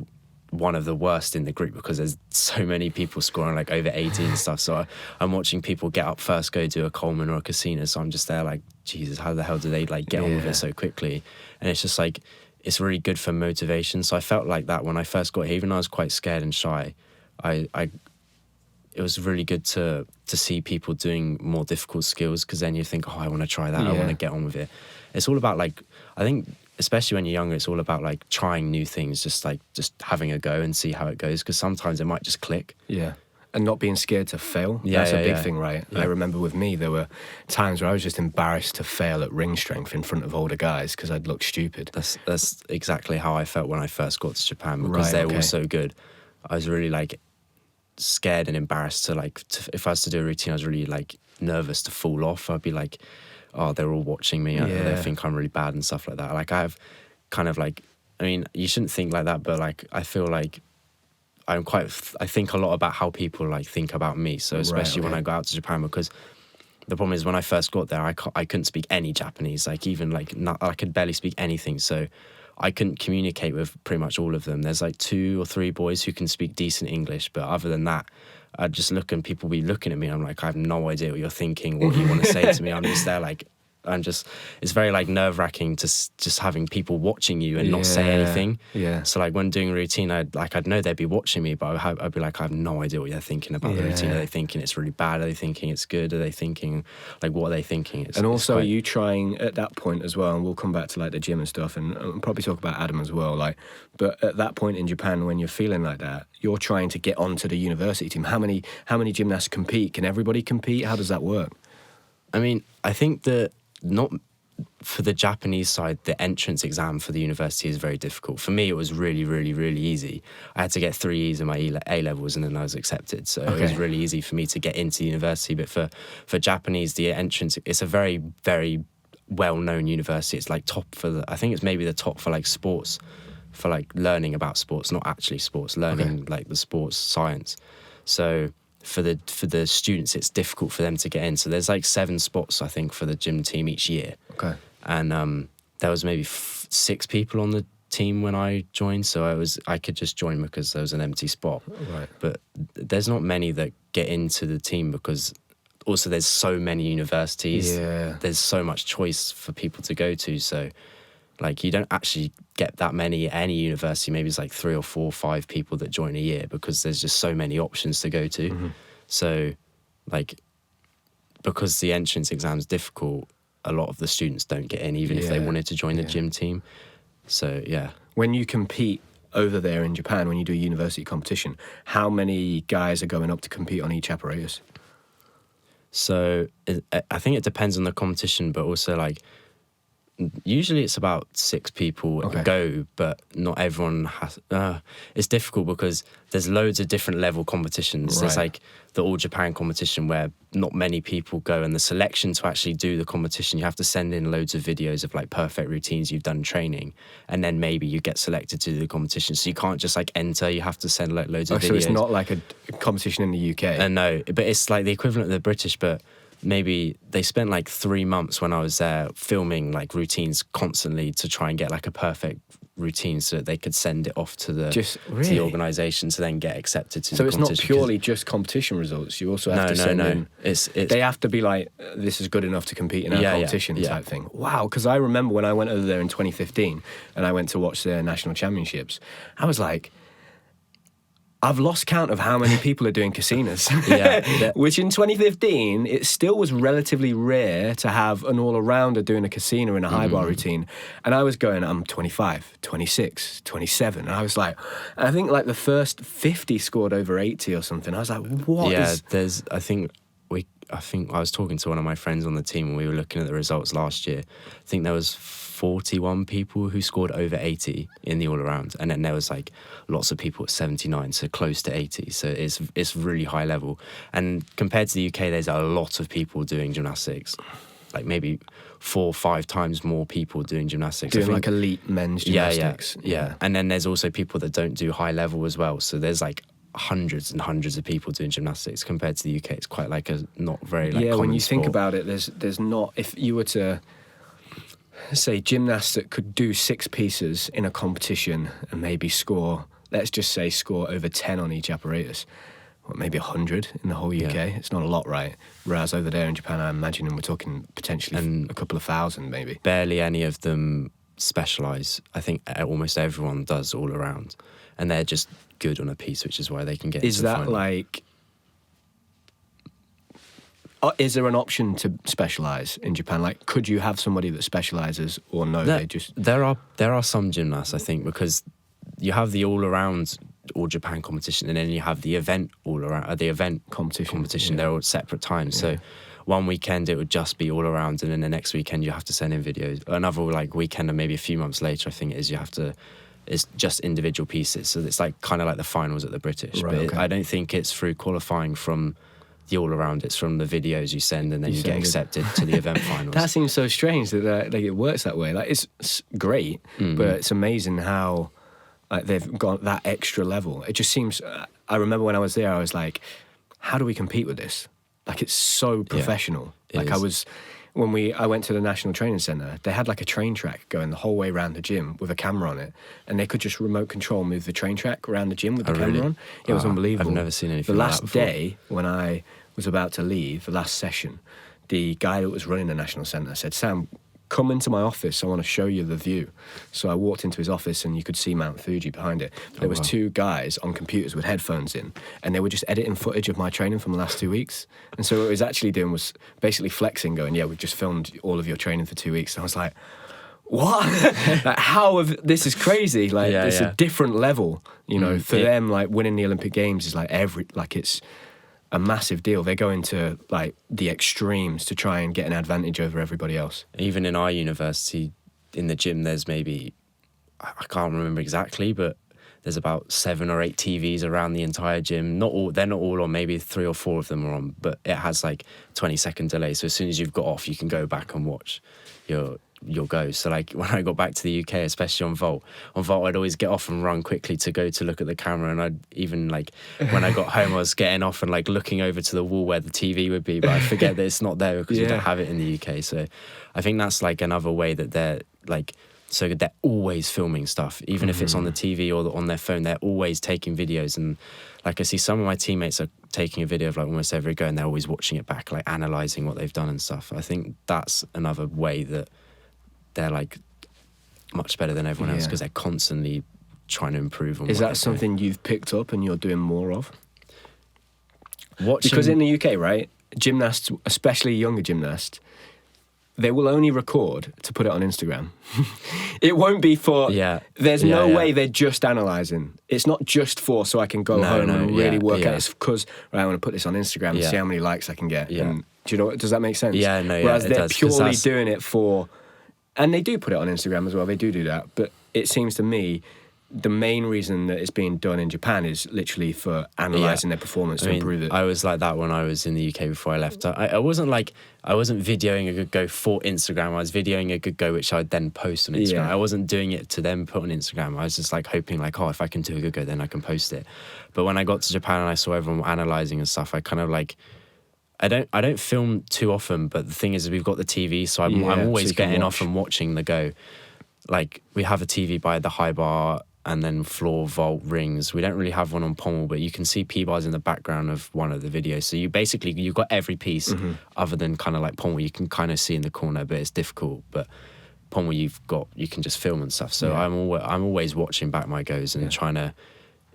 one of the worst in the group because there's so many people scoring like over 80 and stuff. So I'm watching people get up first, go do a Coleman or a Casino. So I'm just there like, Jesus, how the hell do they like get on with it so quickly? And it's just like, it's really good for motivation. So I felt like that when I first got here, even though I was quite scared and shy, it was really good to see people doing more difficult skills, because then you think, oh, I want to try that. I want to get on with it. It's all about like, I think, especially when you're younger, it's all about like trying new things, just having a go and see how it goes, because sometimes it might just click. Yeah. And not being scared to fail. That's a big thing, right? Yeah. I remember with me, there were times where I was just embarrassed to fail at ring strength in front of older guys because I'd look stupid. That's exactly how I felt when I first got to Japan, because they're all so good. I was really like scared and embarrassed to if I was to do a routine, I was really like nervous to fall off. I'd be like, oh, they're all watching me. They think I'm really bad and stuff like that. Like I have kind of like, I mean, you shouldn't think like that, but like I feel like I think a lot about how people like think about me. So especially when I go out to Japan, because the problem is when I first got there, I couldn't speak any Japanese. Like even like I could barely speak anything. So I couldn't communicate with pretty much all of them. There's like 2 or 3 boys who can speak decent English, but other than that, I'd just look and people be looking at me. I'm like, I have no idea what you're thinking, what you want to say to me. I'm just there like, it's very like nerve-wracking to just having people watching you and not say anything. Yeah. So like when doing a routine, I'd know they'd be watching me, but I'd be like, I have no idea what they're thinking about the routine. Are they thinking it's really bad? Are they thinking it's good? Are they thinking, like, what are they thinking? And also are you trying at that point as well, and we'll come back to like the gym and stuff and probably talk about Adam as well, like, but at that point in Japan when you're feeling like that, you're trying to get onto the university team. How many gymnasts compete? Can everybody compete? How does that work? I mean, I think that not for the Japanese side, the entrance exam for the university is very difficult. For me, it was really, really, really easy. I had to get 3 E's in my A-levels and then I was accepted. So it was really easy for me to get into university. But for Japanese, the entrance, it's a very, very well-known university. It's like top I think it's maybe the top for like sports, for like learning about sports, not actually sports, learning like the sports science. So for the students, it's difficult for them to get in. So there's like 7 spots, I think, for the gym team each year. Okay. And there was maybe 6 people on the team when I joined, so I could just join because there was an empty spot. Right. But there's not many that get into the team because also there's so many universities. Yeah. There's so much choice for people to go to. So like you don't actually get that many at any university. Maybe it's like 3 or 4 or 5 people that join a year because there's just so many options to go to. Mm-hmm. So like because the entrance exam's difficult, a lot of the students don't get in even if they wanted to join the gym team. So yeah. When you compete over there in Japan, when you do a university competition, how many guys are going up to compete on each apparatus? So I think it depends on the competition, but also like Usually it's about 6 people go, but not everyone has. It's difficult because there's loads of different level competitions. There's like the All Japan competition where not many people go, and the selection to actually do the competition, you have to send in loads of videos of like perfect routines you've done in training, and then maybe you get selected to do the competition. So you can't just like enter, you have to send like loads of videos. So it's not like a competition in the UK? No, but it's like the equivalent of the British, but maybe they spent like 3 months when I was there filming like routines constantly to try and get like a perfect routine so that they could send it off to the organisation to then get accepted to the competition. So it's not purely just competition results. You also have to send in. They have to be like, this is good enough to compete in our competition type thing. Wow, because I remember when I went over there in 2015 and I went to watch their national championships, I was like, I've lost count of how many people are doing casinas. Which in 2015, it still was relatively rare to have an all-arounder doing a casino in a high bar routine. And I was going, I'm 25, 26, 27. And I was like, I think like the first 50 scored over 80 or something. I was like, what is... I think I was talking to one of my friends on the team when we were looking at the results last year. I think there was 41 people who scored over 80 in the all-around, and then there was like lots of people at 79, so close to 80. So it's really high level. And compared to the UK, there's a lot of people doing gymnastics, like maybe 4 or 5 times more people doing gymnastics. Doing like elite men's gymnastics. Yeah. And then there's also people that don't do high level as well. So there's like hundreds and hundreds of people doing gymnastics. Compared to the UK, it's quite like a not very like common when you sport. think about it, there's not, if you were to say gymnasts that could do 6 pieces in a competition and maybe score, let's just say score over 10 on each apparatus, maybe 100 in the whole UK. It's not a lot, right? Whereas over there in Japan, I imagine we're talking potentially a couple of thousand maybe. Barely any of them specialise. I think almost everyone does all around, and they're just good on a piece, which is why they can get into the final. Is there an option to specialise in Japan? Like, could you have somebody that specialises, or no? There are some gymnasts, I think, because you have the all-around All Japan competition, and then you have the event all-around, the event competition. They're all at separate times. So one weekend it would just be all-around, and then the next weekend you have to send in videos. Another like weekend, and maybe a few months later, I think it is, it's just individual pieces. So it's like kind of like the finals at the British. Right, but I don't think it's through qualifying from the all-around. It's from the videos you send, and then you get accepted to the event finals. That seems so strange that it works that way. Like, it's great, but it's amazing how like they've got that extra level. It just seems... I remember when I was there, I was like, how do we compete with this? Like, it's so professional. When I went to the National Training Centre, they had like a train track going the whole way around the gym with a camera on it, and they could just remote control move the train track around the gym with the camera on. It was unbelievable. I've never seen anything like that before. The last day, when I was about to leave, the last session, the guy that was running the National Centre said, Sam, come into my office, I want to show you the view. So I walked into his office and you could see Mount Fuji behind it. There was 2 guys on computers with headphones in, and they were just editing footage of my training from the last 2 weeks. And so what it was actually doing was basically flexing, going, we've just filmed all of your training for 2 weeks. And I was like, what? Like, this is crazy. Like, it's a different level, for them, like winning the Olympic Games is it's a massive deal. They go into like the extremes to try and get an advantage over everybody else. Even in our university, in the gym, there's maybe, I can't remember exactly, but there's about 7 or 8 TVs around the entire gym. They're not all on, maybe 3 or 4 of them are on, but it has like 20-second delay. So as soon as you've got off, you can go back and watch your go. So like when I got back to the UK, especially on vault, I'd always get off and run quickly to go to look at the camera. And I'd even like, when I got home, I was getting off and like looking over to the wall where the TV would be, but I forget that it's not there because we don't have it in the UK. So I think that's like another way that they're like, so they're always filming stuff, even if it's on the TV or on their phone, they're always taking videos. And like I see some of my teammates are taking a video of like almost every go, and they're always watching it back, like analysing what they've done and stuff. I think that's another way that they're like much better than everyone else, because they're constantly trying to improve on Is that something you've picked up and you're doing more of? Watching... Because in the UK, right, gymnasts, especially younger gymnasts, they will only record to put it on Instagram. It won't be for... There's no way they're just analysing. It's not just for so I can go home and really work at it. It's because, right, I want to put this on Instagram and see how many likes I can get. And, do you know, does that make sense? Yeah, no, Whereas they're purely doing it for... And they do put it on Instagram as well. They do that. But it seems to me the main reason that it's being done in Japan is literally for analysing their performance to improve it. I was like that when I was in the UK before I left. I wasn't videoing a good go for Instagram. I was videoing a good go which I'd then post on Instagram. I wasn't doing it to then put on Instagram. I was just like hoping like, oh, if I can do a good go, then I can post it. But when I got to Japan and I saw everyone analysing and stuff, I kind of like, I don't film too often, but the thing is we've got the TV, so I'm always getting off and watching the go. Like we have a TV by the high bar and then floor vault rings. We don't really have one on pommel, but you can see P-bars in the background of one of the videos. So you've got every piece other than kind of like pommel. You can kind of see in the corner, but it's difficult. But pommel you can just film and stuff. So I'm always watching back my goes and trying to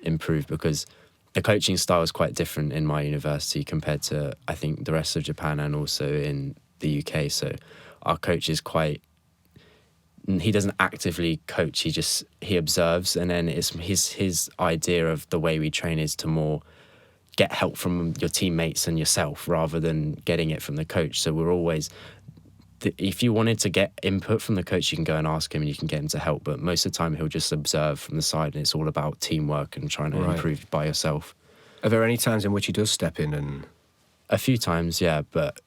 improve, because the coaching style is quite different in my university compared to, I think, the rest of Japan and also in the UK. So our coach is he doesn't actively coach, he observes, and then it's his idea of the way we train is to more get help from your teammates and yourself rather than getting it from the coach. So we're always, if you wanted to get input from the coach, you can go and ask him and you can get him to help, but most of the time he'll just observe from the side, and it's all about teamwork and trying to improve by yourself. Are there any times in which he does step in? And a few times, yeah, but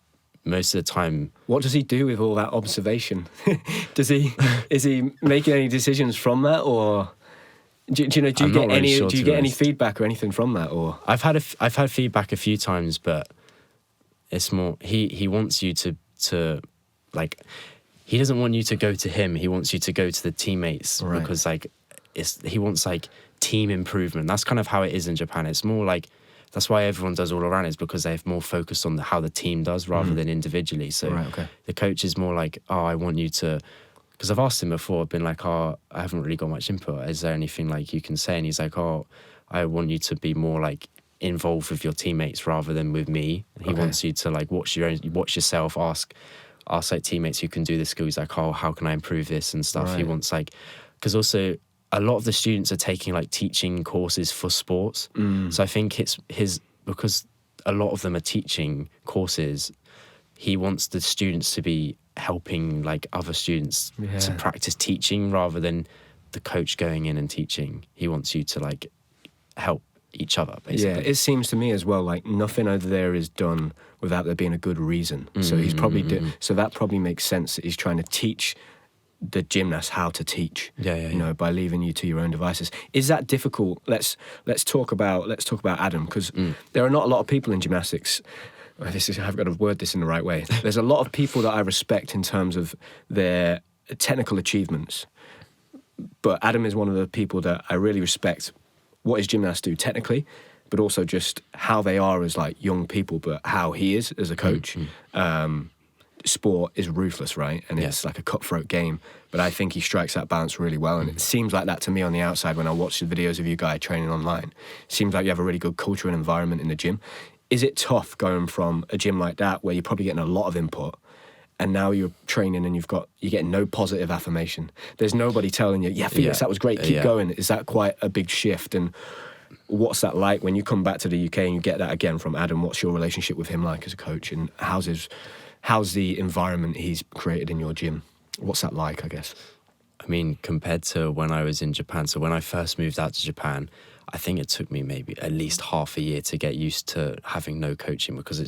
most of the time... What does he do with all that observation? Is he making any decisions from that, or do you get any feedback or anything from that? Or I've had feedback a few times, but it's more he wants you to like, he doesn't want you to go to him. He wants you to go to the teammates, because like he wants like team improvement. That's kind of how it is in Japan. It's more like, that's why everyone does all around, is because they're more focused on how the team does rather than individually. So the coach is more like, oh, I want you to, because I've asked him before, I've been like, oh, I haven't really got much input. Is there anything like you can say? And he's like, oh, I want you to be more like involved with your teammates rather than with me. And he wants you to like watch yourself, ask like teammates who can do this skill. He's like, oh, how can I improve this and stuff? He wants like, because also a lot of the students are taking like teaching courses for sports. So I think it's because a lot of them are teaching courses, he wants the students to be helping like other students to practice teaching rather than the coach going in and teaching. He wants you to like help each other, basically. Yeah, it seems to me as well like nothing over there is done without there being a good reason. So he's probably so that probably makes sense that he's trying to teach the gymnast how to teach, by leaving you to your own devices. Is that difficult? Let's talk about Adam, because there are not a lot of people in gymnastics. I've got to word this in the right way. There's a lot of people that I respect in terms of their technical achievements, but Adam is one of the people that I really respect what his gymnasts do technically, but also just how they are as like young people, but how he is as a coach. Sport is ruthless, right? And it's like a cutthroat game, but I think he strikes that balance really well, and it seems like that to me on the outside when I watch the videos of you guys training online. It seems like you have a really good culture and environment in the gym. Is it tough going from a gym like that where you're probably getting a lot of input, and now you're training and you're getting no positive affirmation? There's nobody telling you, Felix, that was great, keep going. Is that quite a big shift? And what's that like when you come back to the UK and you get that again from Adam? What's your relationship with him like as a coach, and how's the environment he's created in your gym? What's that like, I guess? I mean, compared to when I was in Japan, so when I first moved out to Japan, I think it took me maybe at least half a year to get used to having no coaching, because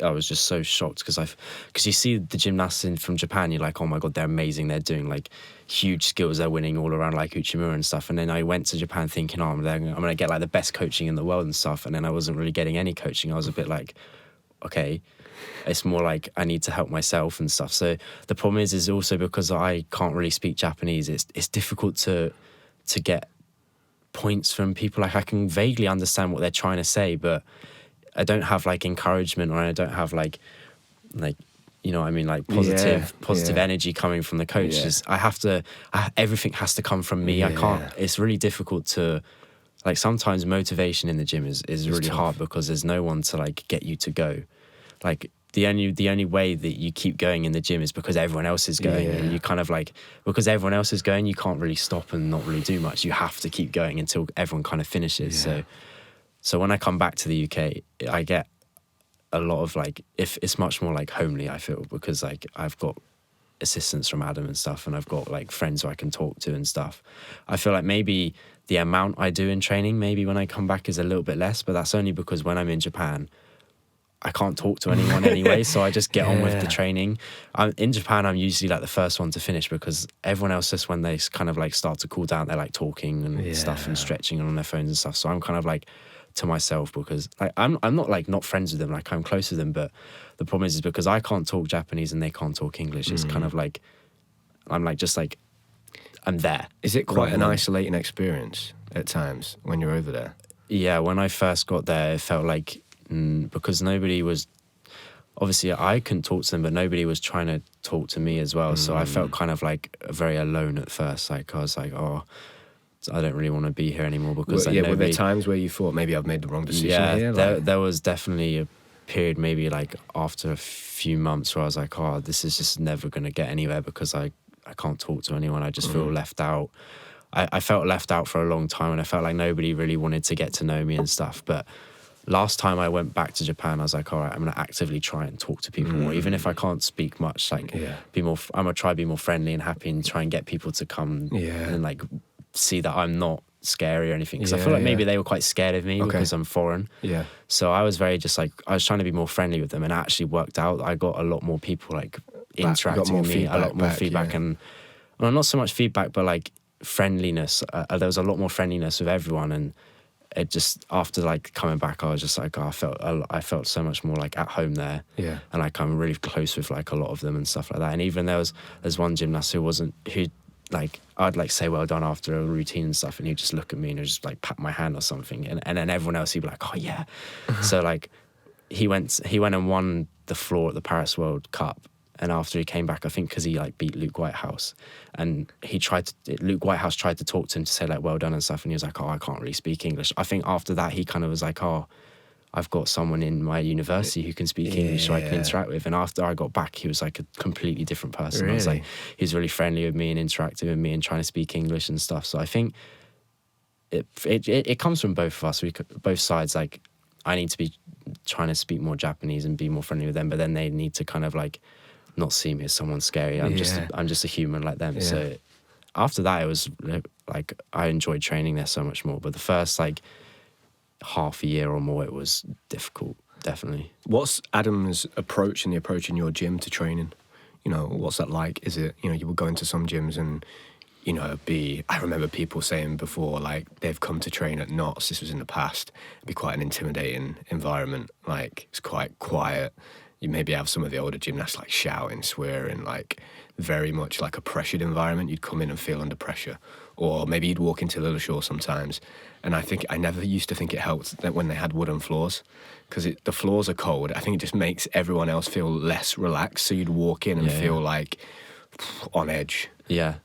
I was just so shocked, because you see the gymnasts from Japan, you're like, oh my God, they're amazing. They're doing like huge skills. They're winning all around like Uchimura and stuff. And then I went to Japan thinking, oh, I'm going to get like the best coaching in the world and stuff. And then I wasn't really getting any coaching. I was a bit like, okay, it's more like I need to help myself and stuff. So the problem is also because I can't really speak Japanese, it's difficult to get points from people. Like I can vaguely understand what they're trying to say, but I don't have like encouragement, or I don't have like you know what I mean, like positive energy coming from the coach. Everything has to come from me. I can't. It's really difficult to, like, sometimes motivation in the gym is really hard because there's no one to like get you to go. Like the only way that you keep going in the gym is because everyone else is going, and you kind of like, because everyone else is going, you can't really stop and not really do much. You have to keep going until everyone kind of finishes. So when I come back to the UK, I get a lot of like, if it's much more like homely, I feel, because like I've got assistance from Adam and stuff, and I've got like friends who I can talk to and stuff. I feel like maybe the amount I do in training, maybe when I come back is a little bit less, but that's only because when I'm in Japan, I can't talk to anyone anyway, so I just get on with the training. In Japan, I'm usually like the first one to finish because everyone else, just when they kind of like start to cool down, they're like talking and stuff and stretching on their phones and stuff. So I'm kind of like to myself because like I'm not like not friends with them, like I'm close with them, but the problem is because I can't talk Japanese and they can't talk English. It's kind of like I'm like just like I'm there. Is it quite an isolating experience at times when you're over there? Yeah, when I first got there, it felt like because nobody was, obviously I couldn't talk to them, but nobody was trying to talk to me as well. So I felt kind of like very alone at first. Like I was like, oh, I don't really want to be here anymore because were there times where you thought maybe I've made the wrong decision here? There was definitely a period maybe like after a few months where I was like, oh, this is just never going to get anywhere because I can't talk to anyone. I just feel left out. I felt left out for a long time and I felt like nobody really wanted to get to know me and stuff. But last time I went back to Japan, I was like, all right, I'm going to actively try and talk to people more, even if I can't speak much, like be more, I'm going to try to be more friendly and happy and try and get people to come and like see that I'm not scary or anything. Because I feel like maybe they were quite scared of me because I'm foreign. Yeah. So I was very just like, I was trying to be more friendly with them and it actually worked out. I got a lot more people like interacting with me, a lot more feedback and well, not so much feedback, but like friendliness. There was a lot more friendliness with everyone and it just after like coming back, I was just like, oh, I felt so much more like at home there. Yeah. And like I'm really close with like a lot of them and stuff like that. And even there's one gymnast who like I'd like say well done after a routine and stuff, and he'd just look at me and he'd just like pat my hand or something, and then everyone else he'd be like, oh yeah. So like he went and won the floor at the Paris World Cup. And after he came back, I think because he like beat Luke Whitehouse, and Luke Whitehouse tried to talk to him to say like well done and stuff, and he was like, oh, I can't really speak English. I think after that he kind of was like, oh, I've got someone in my university who can speak English, so I can interact with. And after I got back, he was like a completely different person. Really? I was like, he was really friendly with me and interacting with me and trying to speak English and stuff. So I think it comes from both of us. Both sides. Like I need to be trying to speak more Japanese and be more friendly with them, but then they need to kind of like not see me as someone scary. I'm just a human like them. Yeah. So after that, it was like I enjoyed training there so much more. But the first like half a year or more, it was difficult, definitely. What's Adam's approach and the approach in your gym to training? You know, what's that like? Is it, you know, you would go into some gyms and, you know, I remember people saying before, like, they've come to train at Knots, this was in the past, it'd be quite an intimidating environment. Like, it's quite quiet. You maybe have some of the older gymnasts, like, shouting, swearing, like, very much like a pressured environment. You'd come in and feel under pressure. Or maybe you'd walk into Lilleshall sometimes. And I never used to think it helped that when they had wooden floors, because the floors are cold. I think it just makes everyone else feel less relaxed. So you'd walk in and feel like on edge. Yeah.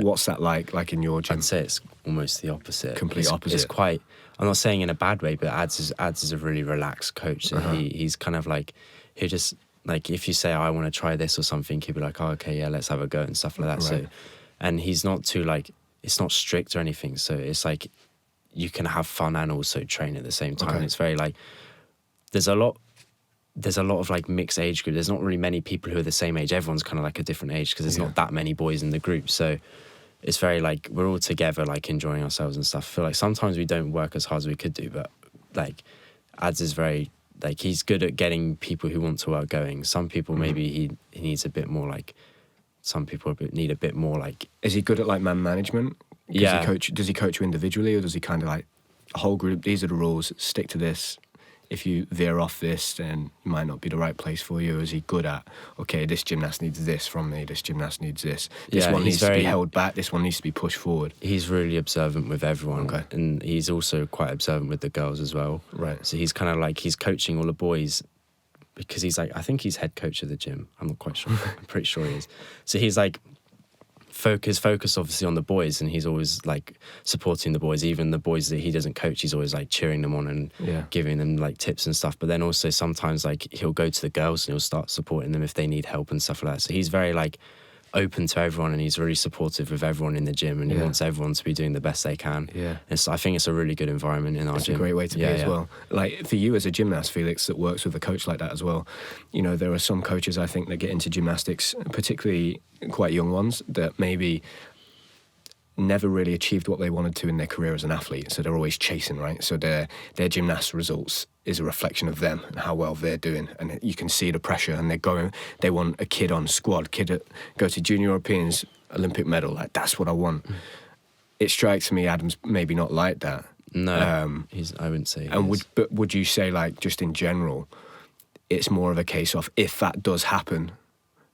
What's that like in your gym? I'd say it's almost the opposite. Complete opposite. It's quite, I'm not saying in a bad way, but Ads is a really relaxed coach. So he's kind of like, he just, like, if you say, oh, I want to try this or something, he'll be like, oh, okay, yeah, let's have a go and stuff like that. Right. So, and he's not too like, it's not strict or anything. So it's like, you can have fun and also train at the same time. Okay. It's very like, there's a lot of like mixed age group. There's not really many people who are the same age. Everyone's kind of like a different age because there's not that many boys in the group. So it's very like, we're all together, like enjoying ourselves and stuff. I feel like sometimes we don't work as hard as we could do, but like Ads is very, like, he's good at getting people who want to work going. Some people maybe he needs a bit more like, some people need a bit more like. Is he good at like man management? Does he coach you individually, or does he kind of like a whole group? These are the rules. Stick to this. If you veer off this, then it might not be the right place for you. Or is he good at, okay, this gymnast needs this from me. This gymnast needs this. This one needs to be held back. This one needs to be pushed forward. He's really observant with everyone, and he's also quite observant with the girls as well. Right. So he's kind of like, he's coaching all the boys because he's like, I think he's head coach of the gym. I'm not quite sure. I'm pretty sure he is. So he's like, focus obviously on the boys, and he's always like supporting the boys, even the boys that he doesn't coach. He's always like cheering them on and giving them like tips and stuff. But then also sometimes like he'll go to the girls and he'll start supporting them if they need help and stuff like that. So he's very like open to everyone, and he's really supportive with everyone in the gym, and he wants everyone to be doing the best they can. I think it's a really good environment in our gym. It's a great way to be as well. Like for you as a gymnast, Felix, that works with a coach like that as well, you know, there are some coaches I think that get into gymnastics, particularly quite young ones, that maybe never really achieved what they wanted to in their career as an athlete, so they're always chasing, right? So their gymnast results is a reflection of them and how well they're doing, and you can see the pressure, and they want a kid on squad, go to Junior Europeans, Olympic medal, like that's what I want. It strikes me Adam's maybe not like that. No, I wouldn't say. And would you say, like, just in general, it's more of a case of if that does happen,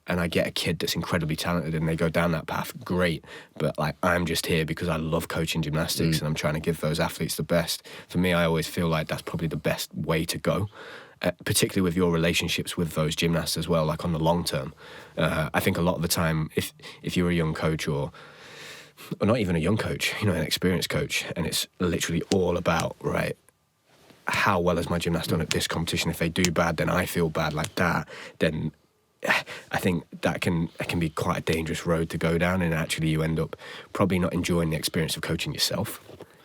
and I get a kid that's incredibly talented and they go down that path, great. But like, I'm just here because I love coaching gymnastics and I'm trying to give those athletes the best. For me, I always feel like that's probably the best way to go, particularly with your relationships with those gymnasts as well, like on the long term. I think a lot of the time, if you're a young coach or not even a young coach, you know, an experienced coach, and it's literally all about, right, how well has my gymnast done at this competition? If they do bad, then I feel bad like that, then I think that can be quite a dangerous road to go down, and actually you end up probably not enjoying the experience of coaching yourself,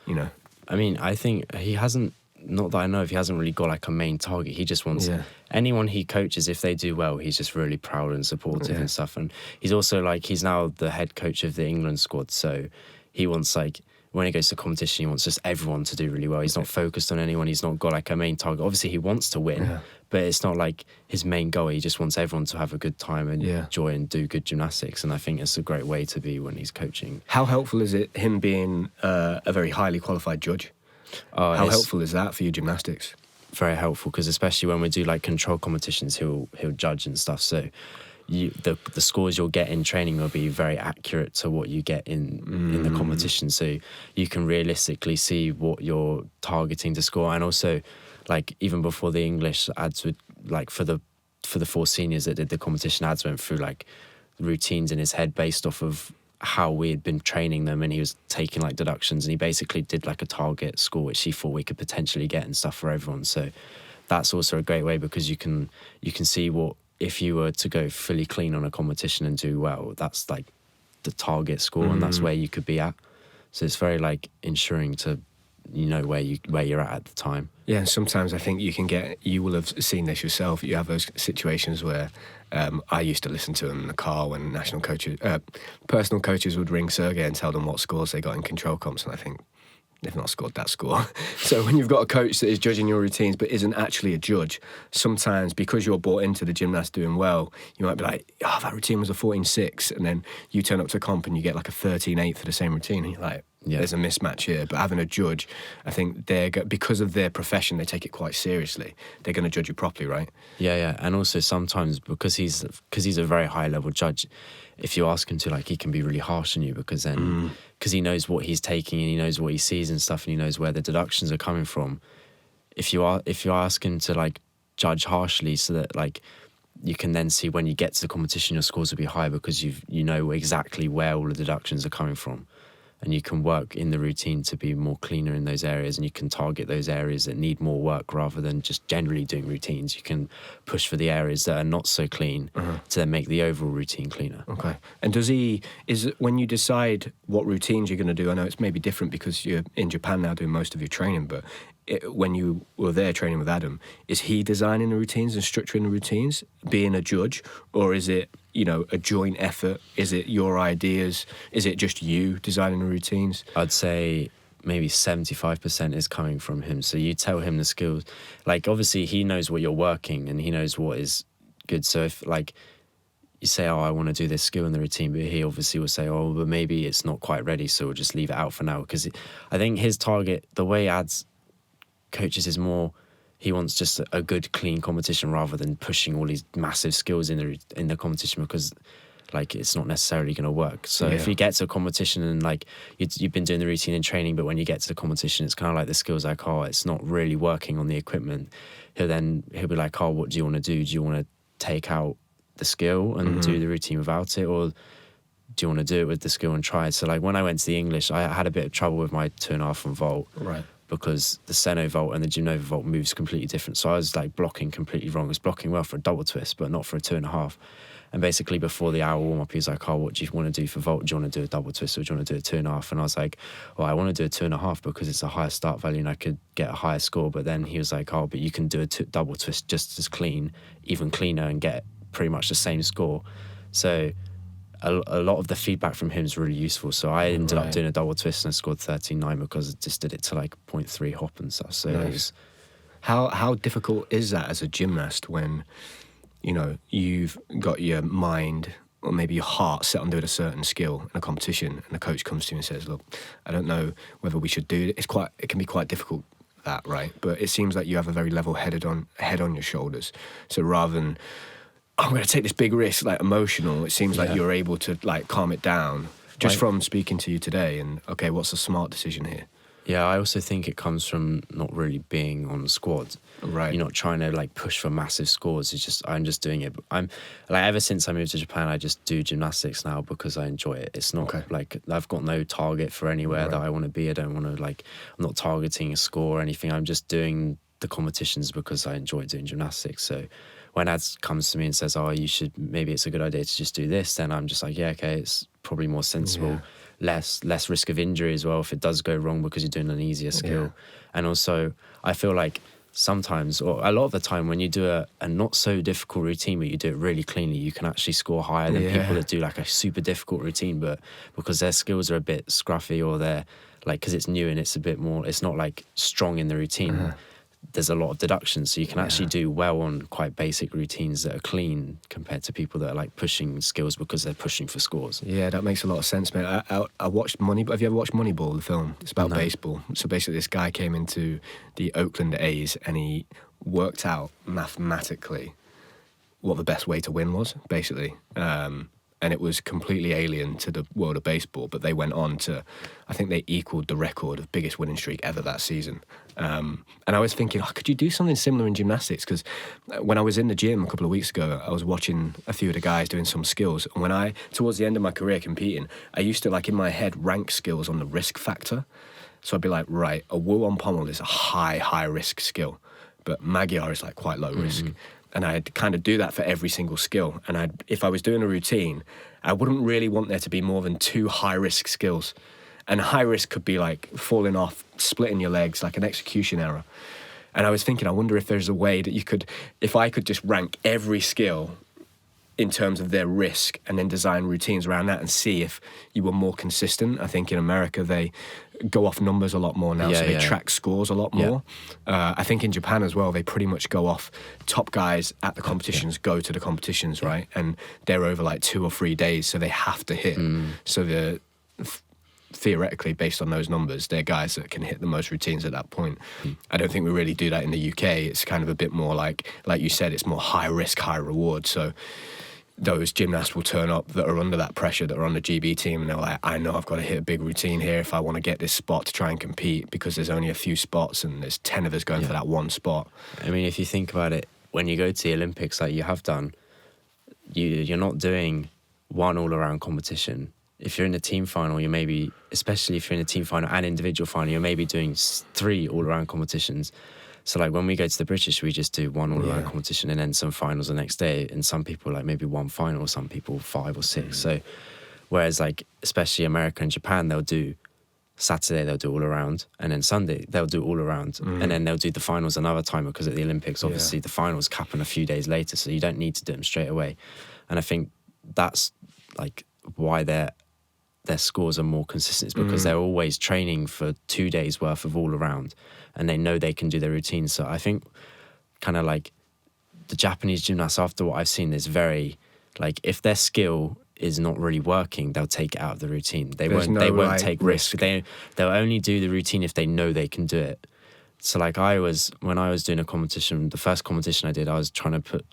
you know. I mean, I think he hasn't, not that I know if he hasn't really got like a main target. He just wants anyone he coaches, if they do well, he's just really proud and supportive and stuff. And he's also like, he's now the head coach of the England squad, so he wants, like, when he goes to competition, he wants just everyone to do really well. He's not focused on anyone. He's not got like a main target. Obviously, he wants to win, but it's not like his main goal. He just wants everyone to have a good time and enjoy and do good gymnastics. And I think it's a great way to be when he's coaching. How helpful is it, him being a very highly qualified judge? How helpful is that for your gymnastics? Very helpful, because especially when we do like control competitions, he'll judge and stuff. So the scores you'll get in training will be very accurate to what you get in the competition. So you can realistically see what you're targeting to score. And also, like, even before the English ads would, like, for the 4 seniors that did the competition, ads went through like routines in his head based off of how we had been training them, and he was taking like deductions, and he basically did like a target score which he thought we could potentially get and stuff for everyone. So that's also a great way, because you can see what, if you were to go fully clean on a competition and do well, that's like the target score, and that's where you could be at. So it's very like ensuring to, you know, where you're at the time. Yeah, and sometimes I think you will have seen this yourself. You have those situations where I used to listen to them in the car when personal coaches would ring Sergey and tell them what scores they got in control comps, and I think, they've not scored that score. So when you've got a coach that is judging your routines but isn't actually a judge, sometimes because you're bought into the gymnast doing well, you might be like, oh, that routine was a 14.6, and then you turn up to comp and you get like a 13.8 for the same routine, and you're like, there's a mismatch here. But having a judge, I think because of their profession, they take it quite seriously. They're going to judge you properly, right? Yeah. And also sometimes, because he's a very high level judge, if you ask him to, like, he can be really harsh on you, because then because he knows what he's taking and he knows what he sees and stuff, and he knows where the deductions are coming from. If you ask him to like judge harshly, so that like you can then see when you get to the competition your scores will be high, because you know exactly where all the deductions are coming from, and you can work in the routine to be more cleaner in those areas, and you can target those areas that need more work rather than just generally doing routines. You can push for the areas that are not so clean to then make the overall routine cleaner. Okay. And when you decide what routines you're going to do, I know it's maybe different because you're in Japan now doing most of your training, but when you were there training with Adam, is he designing the routines and structuring the routines, being a judge, or is it, you know, a joint effort? Is it your ideas? Is it just you designing the routines? I'd say maybe 75% is coming from him. So you tell him the skills. Like, obviously he knows what you're working and he knows what is good. So if like you say, oh, I want to do this skill in the routine, but he obviously will say, oh, but maybe it's not quite ready, so we'll just leave it out for now. Because I think his target, the way Ads coaches, is more, he wants just a good, clean competition rather than pushing all these massive skills in the competition, because like it's not necessarily going to work. So if you get to a competition and like you've been doing the routine and training, but when you get to the competition, it's kind of like the skills like, oh, it's not really working on the equipment. He'll be like, oh, what do you want to do? Do you want to take out the skill and do the routine without it, or do you want to do it with the skill and try it? So like when I went to the English, I had a bit of trouble with my 2.5 and vault. Right. because the Senovolt and the Gymnovolt moves completely different. So I was like blocking completely wrong. I was blocking well for a double twist, but not for a 2.5. And basically before the hour warm up, he was like, oh, what do you want to do for vault? Do you want to do a double twist or do you want to do a 2.5? And I was like, well, I want to do a 2.5 because it's a higher start value and I could get a higher score. But then he was like, oh, but you can do a double twist just as clean, even cleaner, and get pretty much the same score. So a lot of the feedback from him is really useful. So I ended up doing a double twist and I scored 13.9 because I just did it to like 0.3 hop and stuff. So it was... How difficult is that as a gymnast when, you know, you've got your mind or maybe your heart set on doing a certain skill in a competition, and the coach comes to you and says, look, I don't know whether we should do it. It can be quite difficult, that, right? But it seems like you have a very level-headed head on your shoulders. So rather than, I'm going to take this big risk, like emotional, it seems like you're able to like calm it down just from speaking to you today. And okay, what's a smart decision here? Yeah, I also think it comes from not really being on the squad. Right. You're not trying to like push for massive scores. It's just, I'm just doing it. I'm like, ever since I moved to Japan, I just do gymnastics now because I enjoy it. It's not like, I've got no target for anywhere that I want to be. I don't want to like, I'm not targeting a score or anything. I'm just doing the competitions because I enjoy doing gymnastics. So when Ad comes to me and says, oh, maybe it's a good idea to just do this, then I'm just like, yeah, okay, it's probably more sensible. Yeah. Less risk of injury as well if it does go wrong because you're doing an easier skill. And also I feel like sometimes, or a lot of the time, when you do a not so difficult routine but you do it really cleanly, you can actually score higher than people that do like a super difficult routine, but because their skills are a bit scruffy, or they're like, because it's new and it's a bit more, it's not like strong in the routine, there's a lot of deductions, so you can actually do well on quite basic routines that are clean compared to people that are like pushing skills because they're pushing for scores. Yeah, that makes a lot of sense, mate. I watched have you ever watched Moneyball, the film? It's about baseball. So basically this guy came into the Oakland A's and he worked out mathematically what the best way to win was, basically. And it was completely alien to the world of baseball, but they went on to, I think they equaled the record of biggest winning streak ever that season. And I was thinking, could you do something similar in gymnastics? Because when I was in the gym a couple of weeks ago, I was watching a few of the guys doing some skills. And towards the end of my career competing, I used to, like in my head, rank skills on the risk factor. So I'd be like, right, a Wu on pommel is a high risk skill, but Magyar is like quite low risk. And I'd kind of do that for every single skill. And if I was doing a routine, I wouldn't really want there to be more than 2 high-risk skills. And high risk could be like falling off, splitting your legs, like an execution error. And I was thinking, I wonder if there's a way that if I could just rank every skill in terms of their risk and then design routines around that and see if you were more consistent. I think in America they go off numbers a lot more now, so they track scores a lot more. I think in Japan as well, they pretty much go off top guys at the competitions, go to the competitions, right? And they're over like 2 or 3 days, so they have to hit. So theoretically, based on those numbers, they're guys that can hit the most routines at that point. I don't think we really do that in the UK. It's kind of a bit more like you said, it's more high risk, high reward. So those gymnasts will turn up that are under that pressure, that are on the GB team, and they're like, I know I've got to hit a big routine here if I want to get this spot to try and compete, because there's only a few spots and there's 10 of us going for that one spot. I mean, if you think about it, when you go to the Olympics like you have done, you're not doing one all-around competition. If you're in the team final, you maybe, especially if you're in the team final and individual final, you're maybe doing 3 all-around competitions. So like when we go to the British, we just do one all-around competition and then some finals the next day. And some people like maybe 1 final, some people 5 or 6. So whereas like, especially America and Japan, they'll do Saturday, they'll do all around. And then Sunday, they'll do all around. And then they'll do the finals another time, because at the Olympics, obviously the finals happen a few days later. So you don't need to do them straight away. And I think that's like why their scores are more consistent, because they're always training for 2 days worth of all around, and they know they can do their routine. So I think kind of like the Japanese gymnasts, after what I've seen, is very like, if their skill is not really working, they'll take it out of the routine. They won't take risk. They'll only do the routine if they know they can do it. So like when I was doing a competition, the first competition I did, I was going to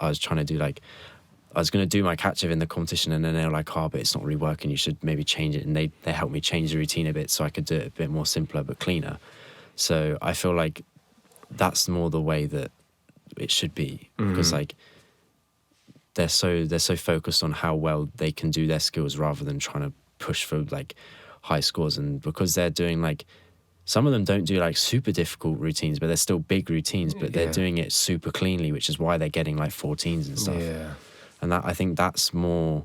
do my catch-up in the competition, and then they were like, but it's not really working, you should maybe change it. And they helped me change the routine a bit so I could do it a bit more simpler but cleaner. So I feel like that's more the way that it should be, because like they're so focused on how well they can do their skills rather than trying to push for like high scores. And because they're doing like some of them don't do like super difficult routines, but they're still big routines, but they're doing it super cleanly, which is why they're getting like 14s and stuff. Yeah. And I think that's more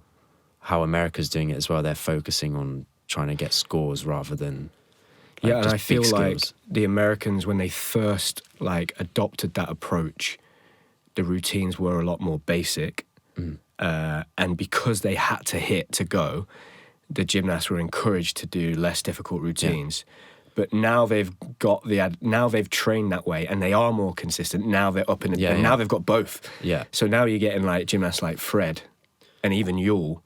how America's doing it as well. They're focusing on trying to get scores rather than like, and just I feel big like skills. the Americans, when they first like adopted that approach, the routines were a lot more basic. And because they had to hit to go, the gymnasts were encouraged to do less difficult routines. But now they've got now they've trained that way, and they are more consistent. Now they're up in the, and now they've got both. Yeah. So now you're getting like gymnasts like Fred, and even Yule,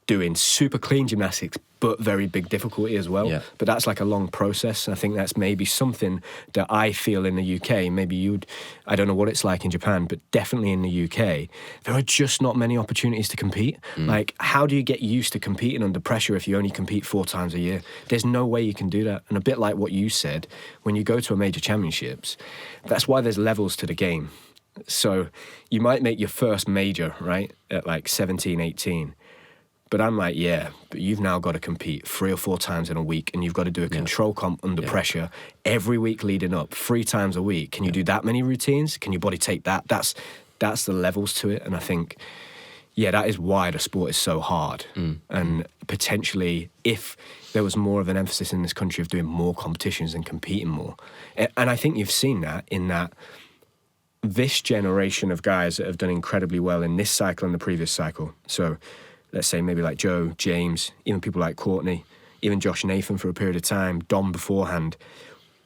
doing super clean gymnastics, but very big difficulty as well. Yeah. But that's like a long process. I think that's maybe something that I feel in the UK. Maybe I don't know what it's like in Japan, but definitely in the UK, there are just not many opportunities to compete. Like, how do you get used to competing under pressure if you only compete 4 times a year? There's no way you can do that. And a bit like what you said, when you go to a major championships, that's why there's levels to the game. So you might make your first major, right, at like 17, 18. But I'm like, but you've now got to compete 3 or 4 times in a week, and you've got to do a control comp under pressure every week leading up, 3 times a week. Can you do that many routines? Can your body take that? That's the levels to it. And I think, that is why the sport is so hard. And potentially, if there was more of an emphasis in this country of doing more competitions and competing more. And I think you've seen that in that this generation of guys that have done incredibly well in this cycle and the previous cycle. So let's say maybe like Joe, James, even people like Courtney, even Josh Nathan for a period of time, Dom beforehand,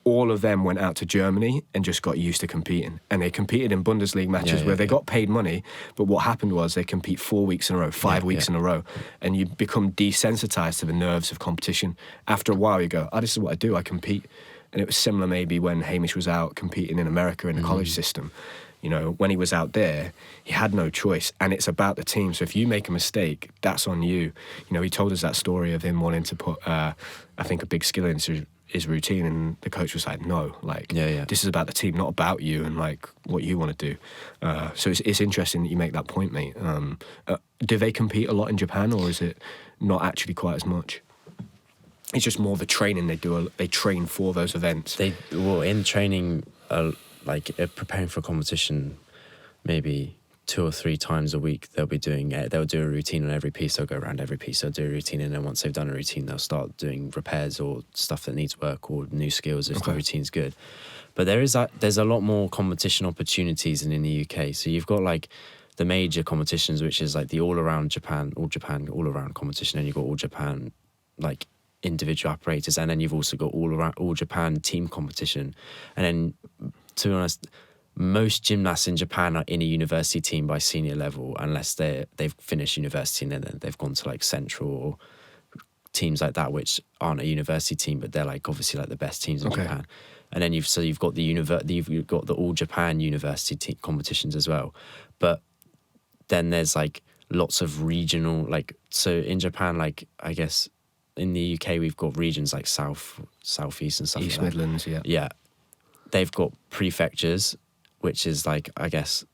all of them went out to Germany and just got used to competing. And they competed in Bundesliga matches where they got paid money, but what happened was they compete 4 weeks in a row, 5 weeks in a row, and you become desensitized to the nerves of competition. After a while you go, this is what I do, I compete. And it was similar maybe when Hamish was out competing in America in the college system. You know, when he was out there, he had no choice, and it's about the team. So if you make a mistake, that's on you. You know, he told us that story of him wanting to put, I think, a big skill into his routine, and the coach was like, no, like, this is about the team, not about you and, like, what you want to do. So it's interesting that you make that point, mate. Do they compete a lot in Japan, or is it not actually quite as much? It's just more the training they do. They train for those events. In training... preparing for a competition, maybe 2 or 3 times a week, they'll do a routine on every piece. They'll go around every piece, they'll do a routine, and then once they've done a routine, they'll start doing repairs or stuff that needs work or new skills if the routine's good. But there's a lot more competition opportunities than in the UK. So you've got like the major competitions, which is like the all around competition, and you've got all Japan like individual apparatus, and then you've also got all Japan team competition. And then, to be honest, most gymnasts in Japan are in a university team by senior level, unless they've finished university and then they've gone to like Central or teams like that, which aren't a university team, but they're like obviously like the best teams in Japan. And then you've got the all Japan university competitions as well. But then there's like lots of regional, like, so in Japan, like, I guess in the UK we've got regions like southeast and stuff East like that. Midlands, Yeah. They've got prefectures, which is like, I guess,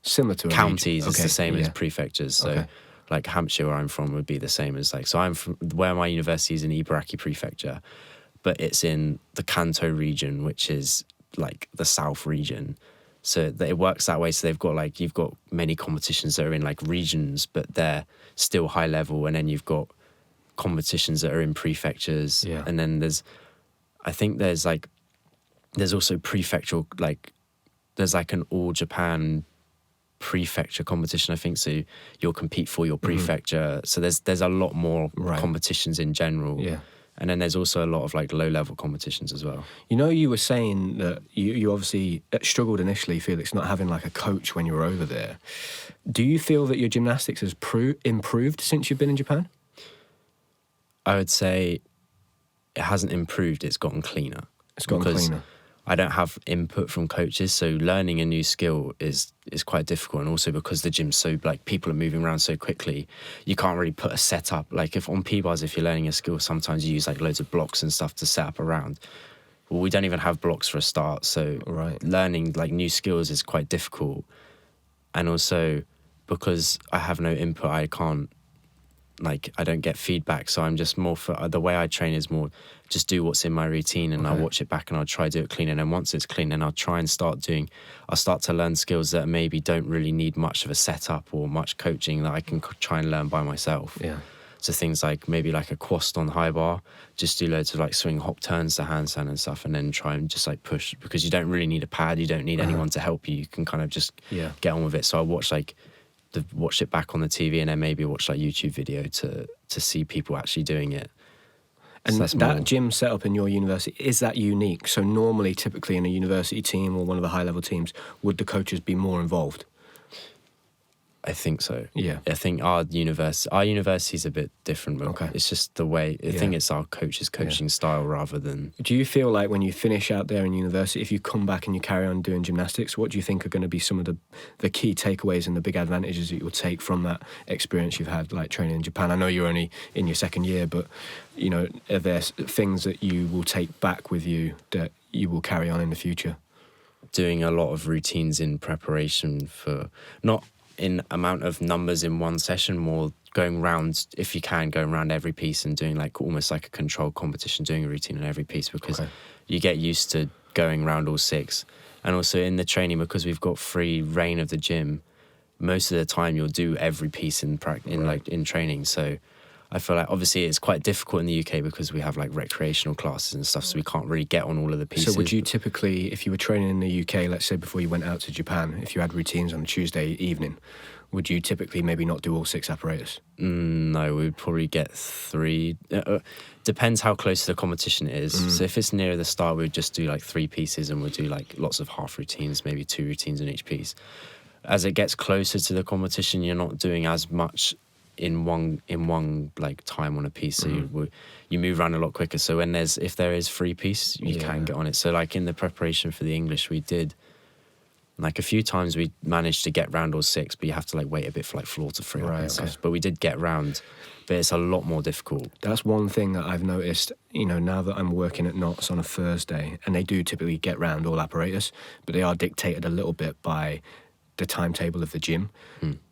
similar to counties. It's the same as prefectures. So like Hampshire, where I'm from, would be the same as like, so I'm from, where my university is in Ibaraki prefecture, but it's in the Kanto region, which is like the south region. So it works that way. So they've got like, you've got many competitions that are in like regions, but they're still high level. And then you've got competitions that are in prefectures. Yeah. And then there's also prefectural, like, there's like an all Japan prefecture competition, I think. So you'll compete for your prefecture. So there's a lot more competitions in general. Yeah. And then there's also a lot of like low level competitions as well. You know, you were saying that you obviously struggled initially, Felix, not having like a coach when you were over there. Do you feel that your gymnastics has improved since you've been in Japan? I would say it hasn't improved, it's gotten cleaner. It's gotten cleaner. I don't have input from coaches, so learning a new skill is quite difficult. And also because the gym's so, like, people are moving around so quickly, you can't really put a setup. Like, if on P-bars, if you're learning a skill, sometimes you use like loads of blocks and stuff to set up around. Well, we don't even have blocks for a start, so learning like new skills is quite difficult. And also because I have no input, I can't like I don't get feedback. So I'm just more for the way I train is more just do what's in my routine, and I'll watch it back and I'll try to do it clean. And then once it's clean, then I'll try and start to learn skills that maybe don't really need much of a setup or much coaching that I can try and learn by myself. Yeah. So things like maybe like a quast on high bar, just do loads of like swing hop turns to handstand and stuff, and then try and just like push, because you don't really need a pad, you don't need anyone to help you. You can kind of just get on with it. So I watch watch it back on the TV, and then maybe watch like YouTube video to see people actually doing it. And so that gym setup in your university, is that unique? So normally, typically in a university team or one of the high-level teams, would the coaches be more involved? I think so. Yeah. I think our university is a bit different. But it's just the way, I think it's our coach's coaching style rather than... Do you feel like when you finish out there in university, if you come back and you carry on doing gymnastics, what do you think are going to be some of the key takeaways and the big advantages that you'll take from that experience you've had, like training in Japan? I know you're only in your second year, but, you know, are there things that you will take back with you that you will carry on in the future? Doing a lot of routines in preparation for... not in amount of numbers in one session, more going round, if you can, going around every piece and doing like almost like a controlled competition, doing a routine on every piece, because you get used to going around all 6. And also in the training, because we've got free reign of the gym, most of the time you'll do every piece in training. So I feel like obviously it's quite difficult in the UK because we have like recreational classes and stuff, so we can't really get on all of the pieces. So would you typically, if you were training in the UK, let's say before you went out to Japan, if you had routines on a Tuesday evening, would you typically maybe not do all 6 apparatus? No, we'd probably get 3. Depends how close to the competition it is. So if it's near the start, we'd just do like 3 pieces, and we'll do like lots of half routines, maybe 2 routines in each piece. As it gets closer to the competition, you're not doing as much in one like time on a piece, so you move around a lot quicker. So if there is free piece, you can get on it. So like in the preparation for the English, we did like a few times we managed to get round all 6, but you have to like wait a bit for like floor to free up and stuff. But we did get round, but it's a lot more difficult. That's one thing that I've noticed, you know, now that I'm working at Knott's on a Thursday, and they do typically get round all apparatus, but they are dictated a little bit by the timetable of the gym.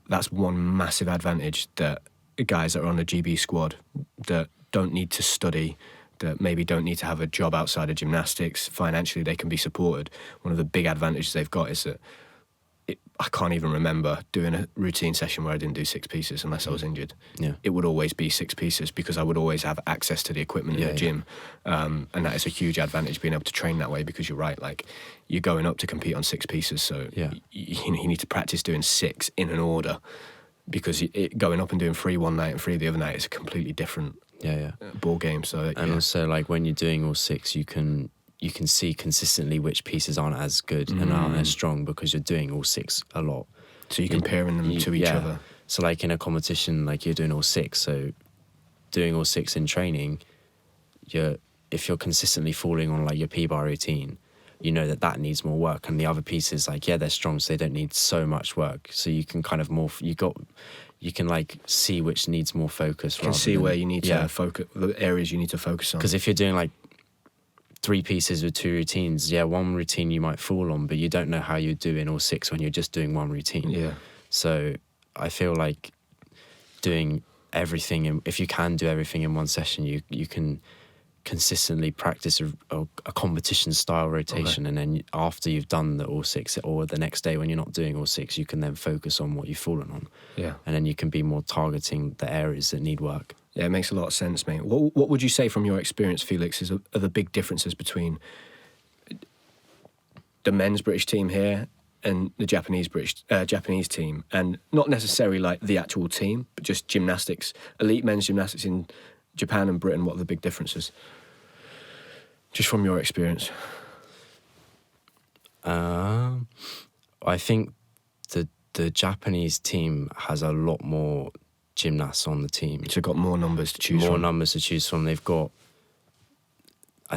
That's one massive advantage that guys that are on the GB squad that don't need to study, that maybe don't need to have a job outside of gymnastics, financially they can be supported. One of the big advantages they've got is that I can't even remember doing a routine session where I didn't do 6 pieces unless I was injured. Yeah. It would always be 6 pieces because I would always have access to the equipment in the gym. And that is a huge advantage, being able to train that way, because you're right, like you're going up to compete on 6 pieces. So you need to practice doing 6 in an order, because going up and doing 3 one night and 3 the other night is a completely different ball game. So also like when you're doing all 6, you can see consistently which pieces aren't as good and aren't as strong, because you're doing all 6 a lot. So you're comparing them to each other. So like in a competition, like you're doing all 6, so doing all 6 in training, if you're consistently falling on like your P-bar routine, you know that needs more work, and the other pieces, like they're strong, so they don't need so much work. So you can kind of you can like see which needs more focus. You can see where you need to focus, the areas you need to focus on. Because if you're doing like 3 pieces with 2 routines, one routine you might fall on, but you don't know how you do in all 6 when you're just doing 1 routine. Yeah. So I feel like doing everything, if you can do everything in one session, you can consistently practice a competition style rotation, and then after you've done the all 6, or the next day when you're not doing all 6, you can then focus on what you've fallen on. Yeah. And then you can be more targeting the areas that need work. Yeah, it makes a lot of sense, mate. What would you say from your experience, Felix, are the big differences between the men's British team here and the Japanese team? And not necessarily like the actual team, but just gymnastics, elite men's gymnastics in Japan and Britain. What are the big differences? Just from your experience. I think the Japanese team has a lot more gymnasts on the team. So got more numbers to choose from. More numbers to choose from. I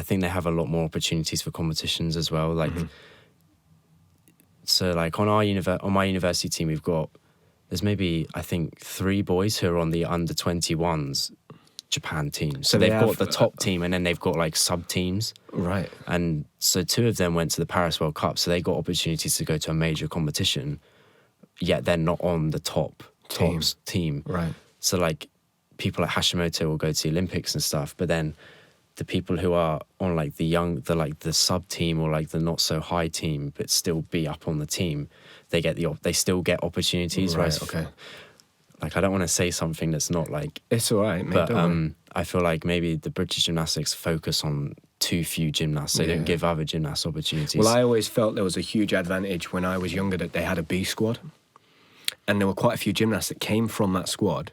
think they have a lot more opportunities for competitions as well. Like, so like on my university team, there's maybe, I think, 3 boys who are on the under 21s Japan team. So they've got the top team, and then they've got like sub teams. Right. And so 2 of them went to the Paris World Cup, so they got opportunities to go to a major competition, yet they're not on the top team. Right. So like, people like Hashimoto will go to the Olympics and stuff, but then the people who are on like the sub team or like the not so high team but still be up on the team, they still get opportunities. Right. Okay. Like, I don't want to say something that's not like... It's all right, mate. But don't worry. I feel like maybe the British gymnastics focus on too few gymnasts. They don't give other gymnasts opportunities. Well, I always felt there was a huge advantage when I was younger that they had a B squad. And there were quite a few gymnasts that came from that squad,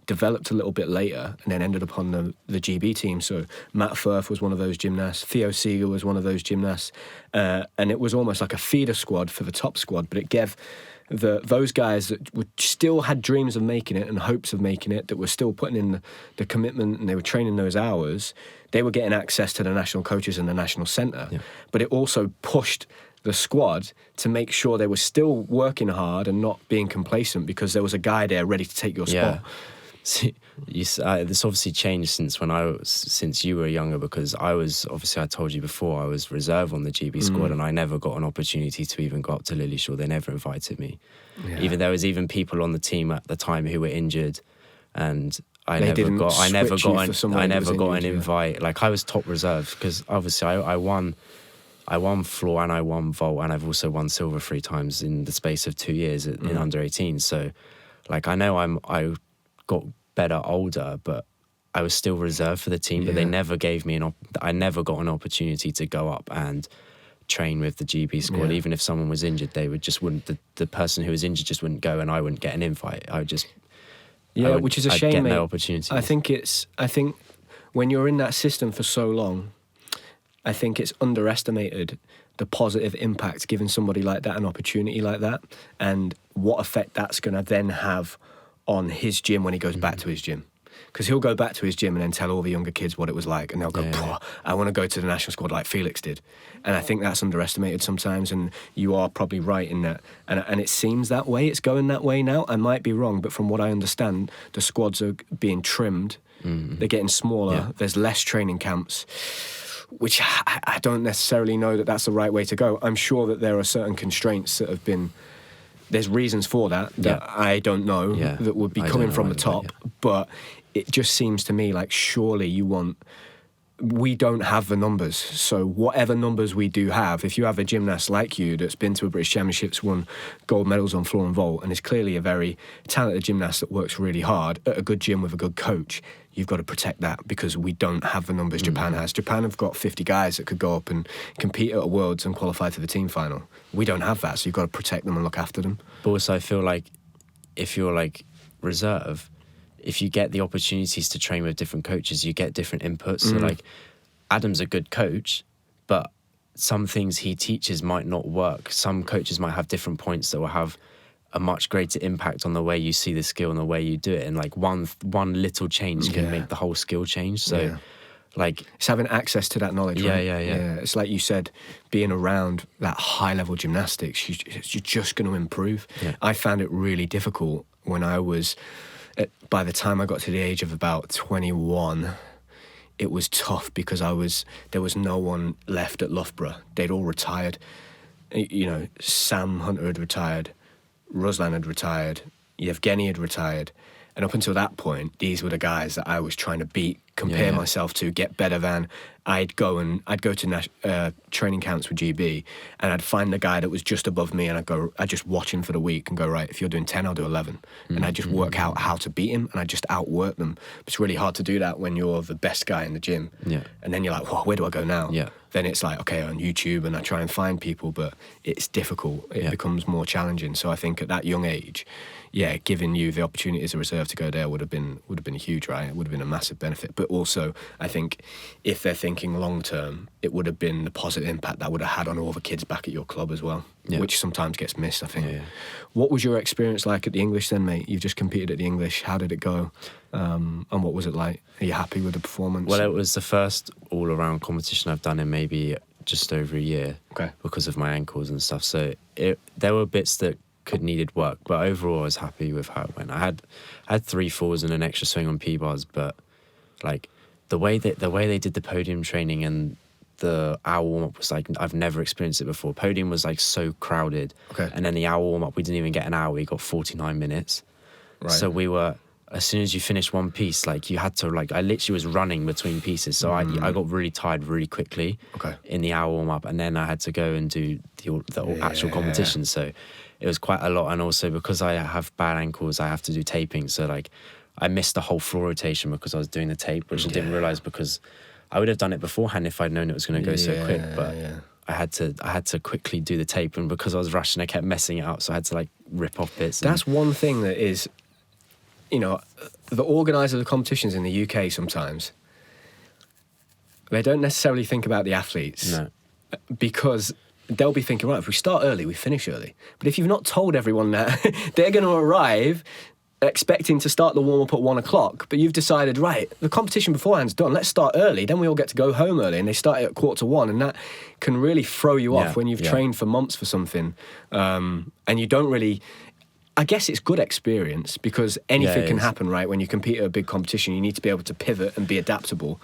developed a little bit later, and then ended up on the GB team. So Matt Firth was one of those gymnasts. Theo Seeger was one of those gymnasts. And it was almost like a feeder squad for the top squad, but it gave... those guys that still had dreams of making it and hopes of making it, that were still putting in the commitment and they were training those hours, they were getting access to the national coaches and the national centre. Yeah. But it also pushed the squad to make sure they were still working hard and not being complacent, because there was a guy there ready to take your spot. See, this obviously changed since you were younger, because I told you before, I was reserve on the GB squad, and I never got an opportunity to even go up to Lilleshall. They never invited me. Yeah. There was even people on the team at the time who were injured, and I never got an invite. Like, I was top reserve because obviously I won floor and I won vault, and I've also won silver 3 times in the space of 2 years in under 18. So, like, I know I got better older, but I was still reserved for the team. But they never gave me I never got an opportunity to go up and train with the GB squad. Even if someone was injured, they wouldn't. The person who was injured just wouldn't go, and I wouldn't get an invite. Which is a shame, mate. No opportunity. I think when you're in that system for so long, I think it's underestimated the positive impact giving somebody like that an opportunity like that, and what effect that's going to then have on his gym when he goes back to his gym. Because he'll go back to his gym and then tell all the younger kids what it was like, and they'll go, I want to go to the national squad like Felix did. And I think that's underestimated sometimes, and you are probably right in that. And it seems that way, it's going that way now. I might be wrong, but from what I understand, the squads are being trimmed, they're getting smaller, there's less training camps, which I don't necessarily know that that's the right way to go. I'm sure that there are certain constraints that have been... There's reasons for that I don't know that would be coming from the top, but it just seems to me like surely we don't have the numbers. So whatever numbers we do have, if you have a gymnast like you that's been to a British Championships, won gold medals on floor and vault, and is clearly a very talented gymnast that works really hard at a good gym with a good coach, you've got to protect that, because we don't have the numbers Japan has. Japan have got 50 guys that could go up and compete at a Worlds and qualify for the team final. We don't have that, so you've got to protect them and look after them. But also I feel like if you're like reserve, if you get the opportunities to train with different coaches, you get different inputs. So like Adam's a good coach, but some things he teaches might not work. Some coaches might have different points that will have a much greater impact on the way you see the skill and the way you do it. And like one little change can make the whole skill change. So like it's having access to that knowledge. Yeah. It's like you said, being around that high level gymnastics, you're just going to improve. Yeah. I found it really difficult when I was, by the time I got to the age of about 21, it was tough because there was no one left at Loughborough. They'd all retired. You know, Sam Hunter had retired, Ruslan had retired, Yevgeny had retired, and up until that point, these were the guys that I was trying to beat, compare myself to, get better than. I'd go to training camps with GB, and I'd find the guy that was just above me, and I'd just watch him for the week and go, right, if you're doing 10, I'll do 11. And I'd just work out how to beat him, and I'd just outwork them. But it's really hard to do that when you're the best guy in the gym. Yeah. And then you're like, whoa, where do I go now? Yeah. Then it's like, okay, on YouTube, and I try and find people, but it's difficult. It becomes more challenging. So I think at that young age, giving you the opportunity as a reserve to go there would have been huge, right? It would have been a massive benefit. But also, I think if they're thinking long term, it would have been the positive impact that would have had on all the kids back at your club as well, which sometimes gets missed, I think. What was your experience like at the English then, mate? You've just competed at the English. How did it go? And what was it like? Are you happy with the performance? Well, it was the first all-around competition I've done in maybe just over a year because of my ankles and stuff. So there were bits that needed work, but overall I was happy with how it went. I had 3 falls and an extra swing on P-bars, but like the way they did the podium training and the hour warm-up was like, I've never experienced it before. Podium was like so crowded, and then the hour warm-up, we didn't even get an hour, we got 49 minutes. Right. So we were as soon as you finish one piece, like you had to like, I literally was running between pieces. So I got really tired really quickly in the hour warm up, and then I had to go and do the actual competition. So it was quite a lot. And also because I have bad ankles, I have to do taping. So like I missed the whole floor rotation because I was doing the tape, which I didn't realize, because I would have done it beforehand if I'd known it was going to go so quick. But I had to quickly do the tape, and because I was rushing, I kept messing it up. So I had to like rip off bits. That's one thing that is, you know, the organisers of competitions in the UK sometimes, they don't necessarily think about the athletes. No. Because they'll be thinking, right, if we start early, we finish early. But if you've not told everyone that they're going to arrive expecting to start the warm-up at 1 o'clock, but you've decided, right, the competition beforehand's done, let's start early, then we all get to go home early, and they start it at 1:45, and that can really throw you off when you've trained for months for something, and you don't really... I guess it's good experience, because anything can happen, right? When you compete at a big competition, you need to be able to pivot and be adaptable,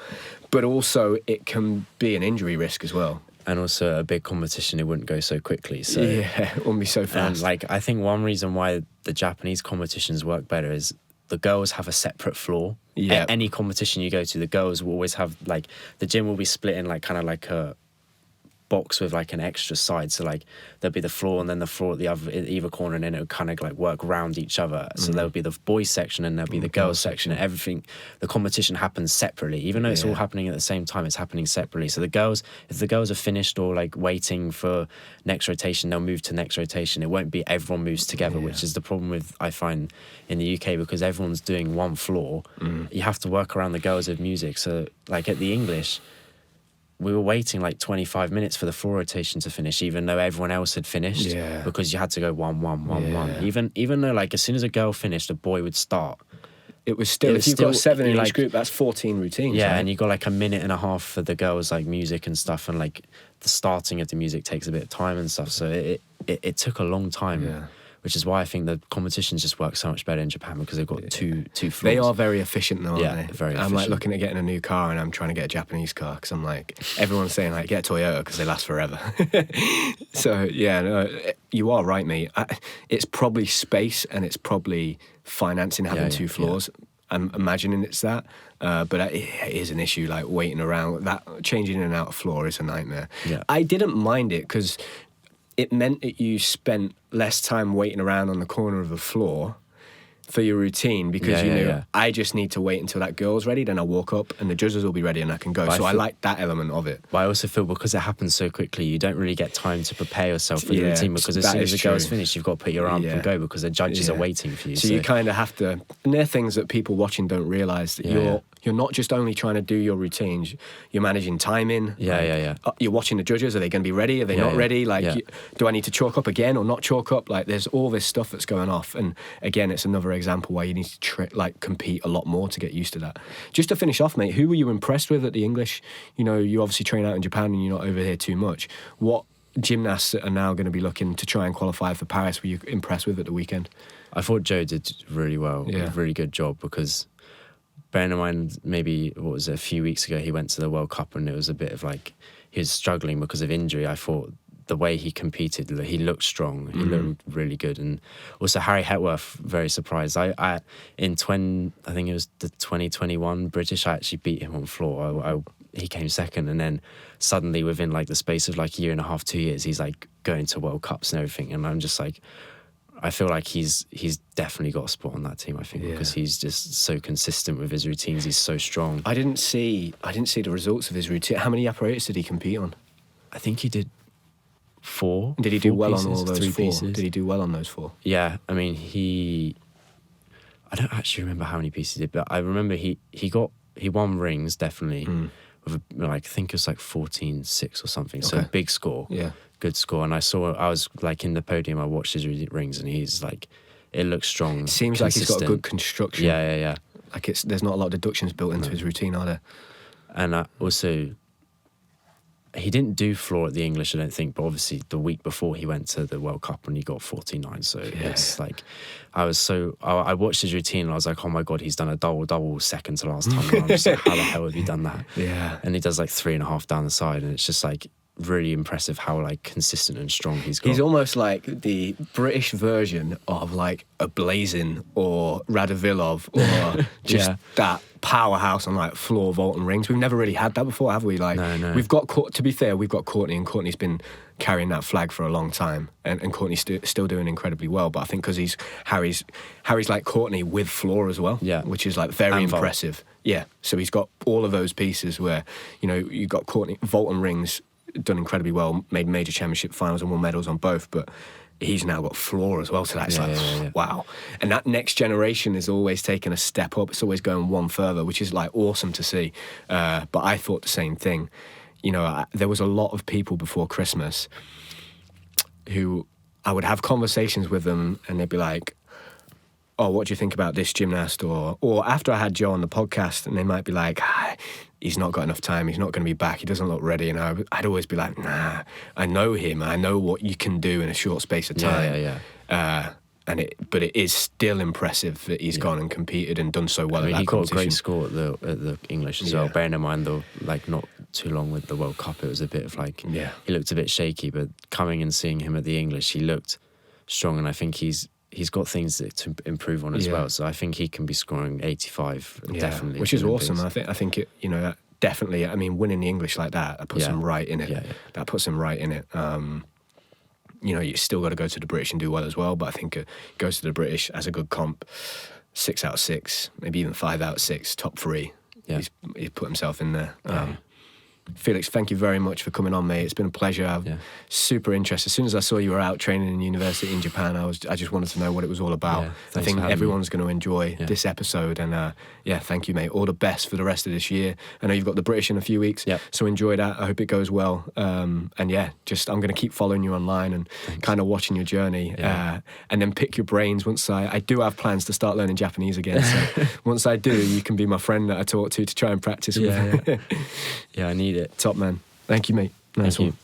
but also it can be an injury risk as well. And also a big competition, it wouldn't go so quickly. So it wouldn't be so fast. And like, I think one reason why the Japanese competitions work better is the girls have a separate floor. Yeah. Any competition you go to, the girls will always have, like, the gym will be split in like kind of like a box with like an extra side. So like there'll be the floor and then the floor at the other either corner, and then it'll kind of like work round each other. So there'll be the boys section and there'll be the girls section, and everything. The competition happens separately, even though it's all happening at the same time. It's happening separately. So the girls, if the girls are finished or like waiting for next rotation, they'll move to next rotation. It won't be everyone moves together, which is the problem with, I find, in the UK, because everyone's doing one floor. You have to work around the girls with music. So like at the English, we were waiting like 25 minutes for the floor rotation to finish, even though everyone else had finished, because you had to go 1, 1, 1, 1. Even though like as soon as a girl finished, a boy would start. It was still, if you've got 7 in each group, that's 14 routines. Yeah, right? and you got like a minute and a half for the girls, like music and stuff, and like the starting of the music takes a bit of time and stuff. So it took a long time. Which is why I think the competitions just work so much better in Japan, because they've got two floors. They are very efficient though, aren't they? Very efficient. I'm like looking at getting a new car, and I'm trying to get a Japanese car, because I'm like, everyone's saying like, get a Toyota because they last forever. So yeah, no, you are right, mate. It's probably space, and it's probably financing having 2 floors. I'm imagining it's that, but it is an issue, like waiting around. That changing in and out of floor is a nightmare. I didn't mind it because it meant that you spent less time waiting around on the corner of the floor for your routine, because you knew I just need to wait until that girl's ready, then I'll walk up and the judges will be ready and I can go. So I like that element of it. But I also feel because it happens so quickly, you don't really get time to prepare yourself for the routine, because as soon as the girl's finished, you've got to put your arm up and go, because the judges are waiting for you. So you kind of have to, and they're things that people watching don't realise, that you're not just only trying to do your routines, you're managing timing. You're watching the judges. Are they going to be ready? Are they not ready? Like, do I need to chalk up again or not chalk up? Like, there's all this stuff that's going off. And again, it's another example why you need to compete a lot more to get used to that. Just to finish off, mate, who were you impressed with at the English? You know, you obviously train out in Japan and you're not over here too much. What gymnasts are now going to be looking to try and qualify for Paris were you impressed with at the weekend? I thought Joe did really well. A really good job, because bearing in mind, maybe, what was it, a few weeks ago, he went to the World Cup and it was a bit of like, he was struggling because of injury. I thought the way he competed, he looked strong, he looked really good. And also Harry Hetworth, very surprised. I think it was the 2021 British, I actually beat him on floor. He came second, and then suddenly within like the space of like a year and a half, 2 years, he's like going to World Cups and everything. And I'm just like, I feel like he's definitely got a spot on that team, I think, because he's just so consistent with his routines. He's so strong. I didn't see the results of his routine. How many apparatus did he compete on? I think he did 4. Did he do well pieces, on all those 3 4? pieces. Did he do well on those 4? Yeah, I mean, I don't actually remember how many pieces he did, but I remember he won rings, definitely, with I think it was like 14-6 or something. So a big score. Yeah. Good score. And I was like in the podium, I watched his rings, and he's like, it looks strong. It seems like he's got a good construction. Yeah. Like there's not a lot of deductions built into his routine, are there? And also, he didn't do floor at the English, I don't think, but obviously the week before he went to the World Cup and he got 49. So it's like, I watched his routine and I was like, oh my God, he's done a double second to last time. And I'm just like, how the hell have you done that? Yeah. And he does like 3.5 down the side, and it's just like, really impressive how like consistent and strong he's got. He's almost like the British version of like a Blazin or Radovilov or just that powerhouse on like floor vault and rings. We've never really had that before, have we? Like, no. We've got, to be fair, we've got Courtney, and Courtney's been carrying that flag for a long time, and Courtney's still doing incredibly well. But I think because Harry's like Courtney with floor as well, which is like very impressive. Vault. Yeah, so he's got all of those pieces where, you know, you've got Courtney, vault and rings, done incredibly well, made major championship finals and won medals on both, but he's now got floor as well, so that's wow. And that next generation is always taking a step up, it's always going one further, which is like awesome to see. But I thought the same thing. You know, there was a lot of people before Christmas who I would have conversations with them and they'd be like, oh, what do you think about this gymnast? Or after I had Joe on the podcast, and they might be like, he's not got enough time, he's not going to be back, he doesn't look ready. And I'd always be like, nah, I know him, I know what you can do in a short space of time. But it is still impressive that he's gone and competed and done so well. I mean, he got a great score at the English as well. Bearing in mind, though, like not too long with the World Cup, it was a bit of like, he looked a bit shaky, but coming and seeing him at the English, he looked strong, and I think he's got things to improve on as well. So I think he can be scoring 85 definitely, which is awesome. I think it, you know, definitely. I mean, winning the English like that puts him right in it. That puts him right in it. You know, you still got to go to the British and do well as well, but I think it goes to the British as a good comp, 6 out of 6, maybe even 5 out of 6, top 3. He's put himself in there. Felix, thank you very much for coming on, mate. It's been a pleasure. I'm super interested. As soon as I saw you were out training in university in Japan, I just wanted to know what it was all about. I think everyone's going to enjoy this episode, and thank you, mate. All the best for the rest of this year. I know you've got the British in a few weeks, so enjoy that. I hope it goes well. And I'm going to keep following you online and kind of watching your journey, and then pick your brains once I do have plans to start learning Japanese again. So once I do, you can be my friend that I talk to try and practice with. I need it. Top man. Thank you, mate. Nice one.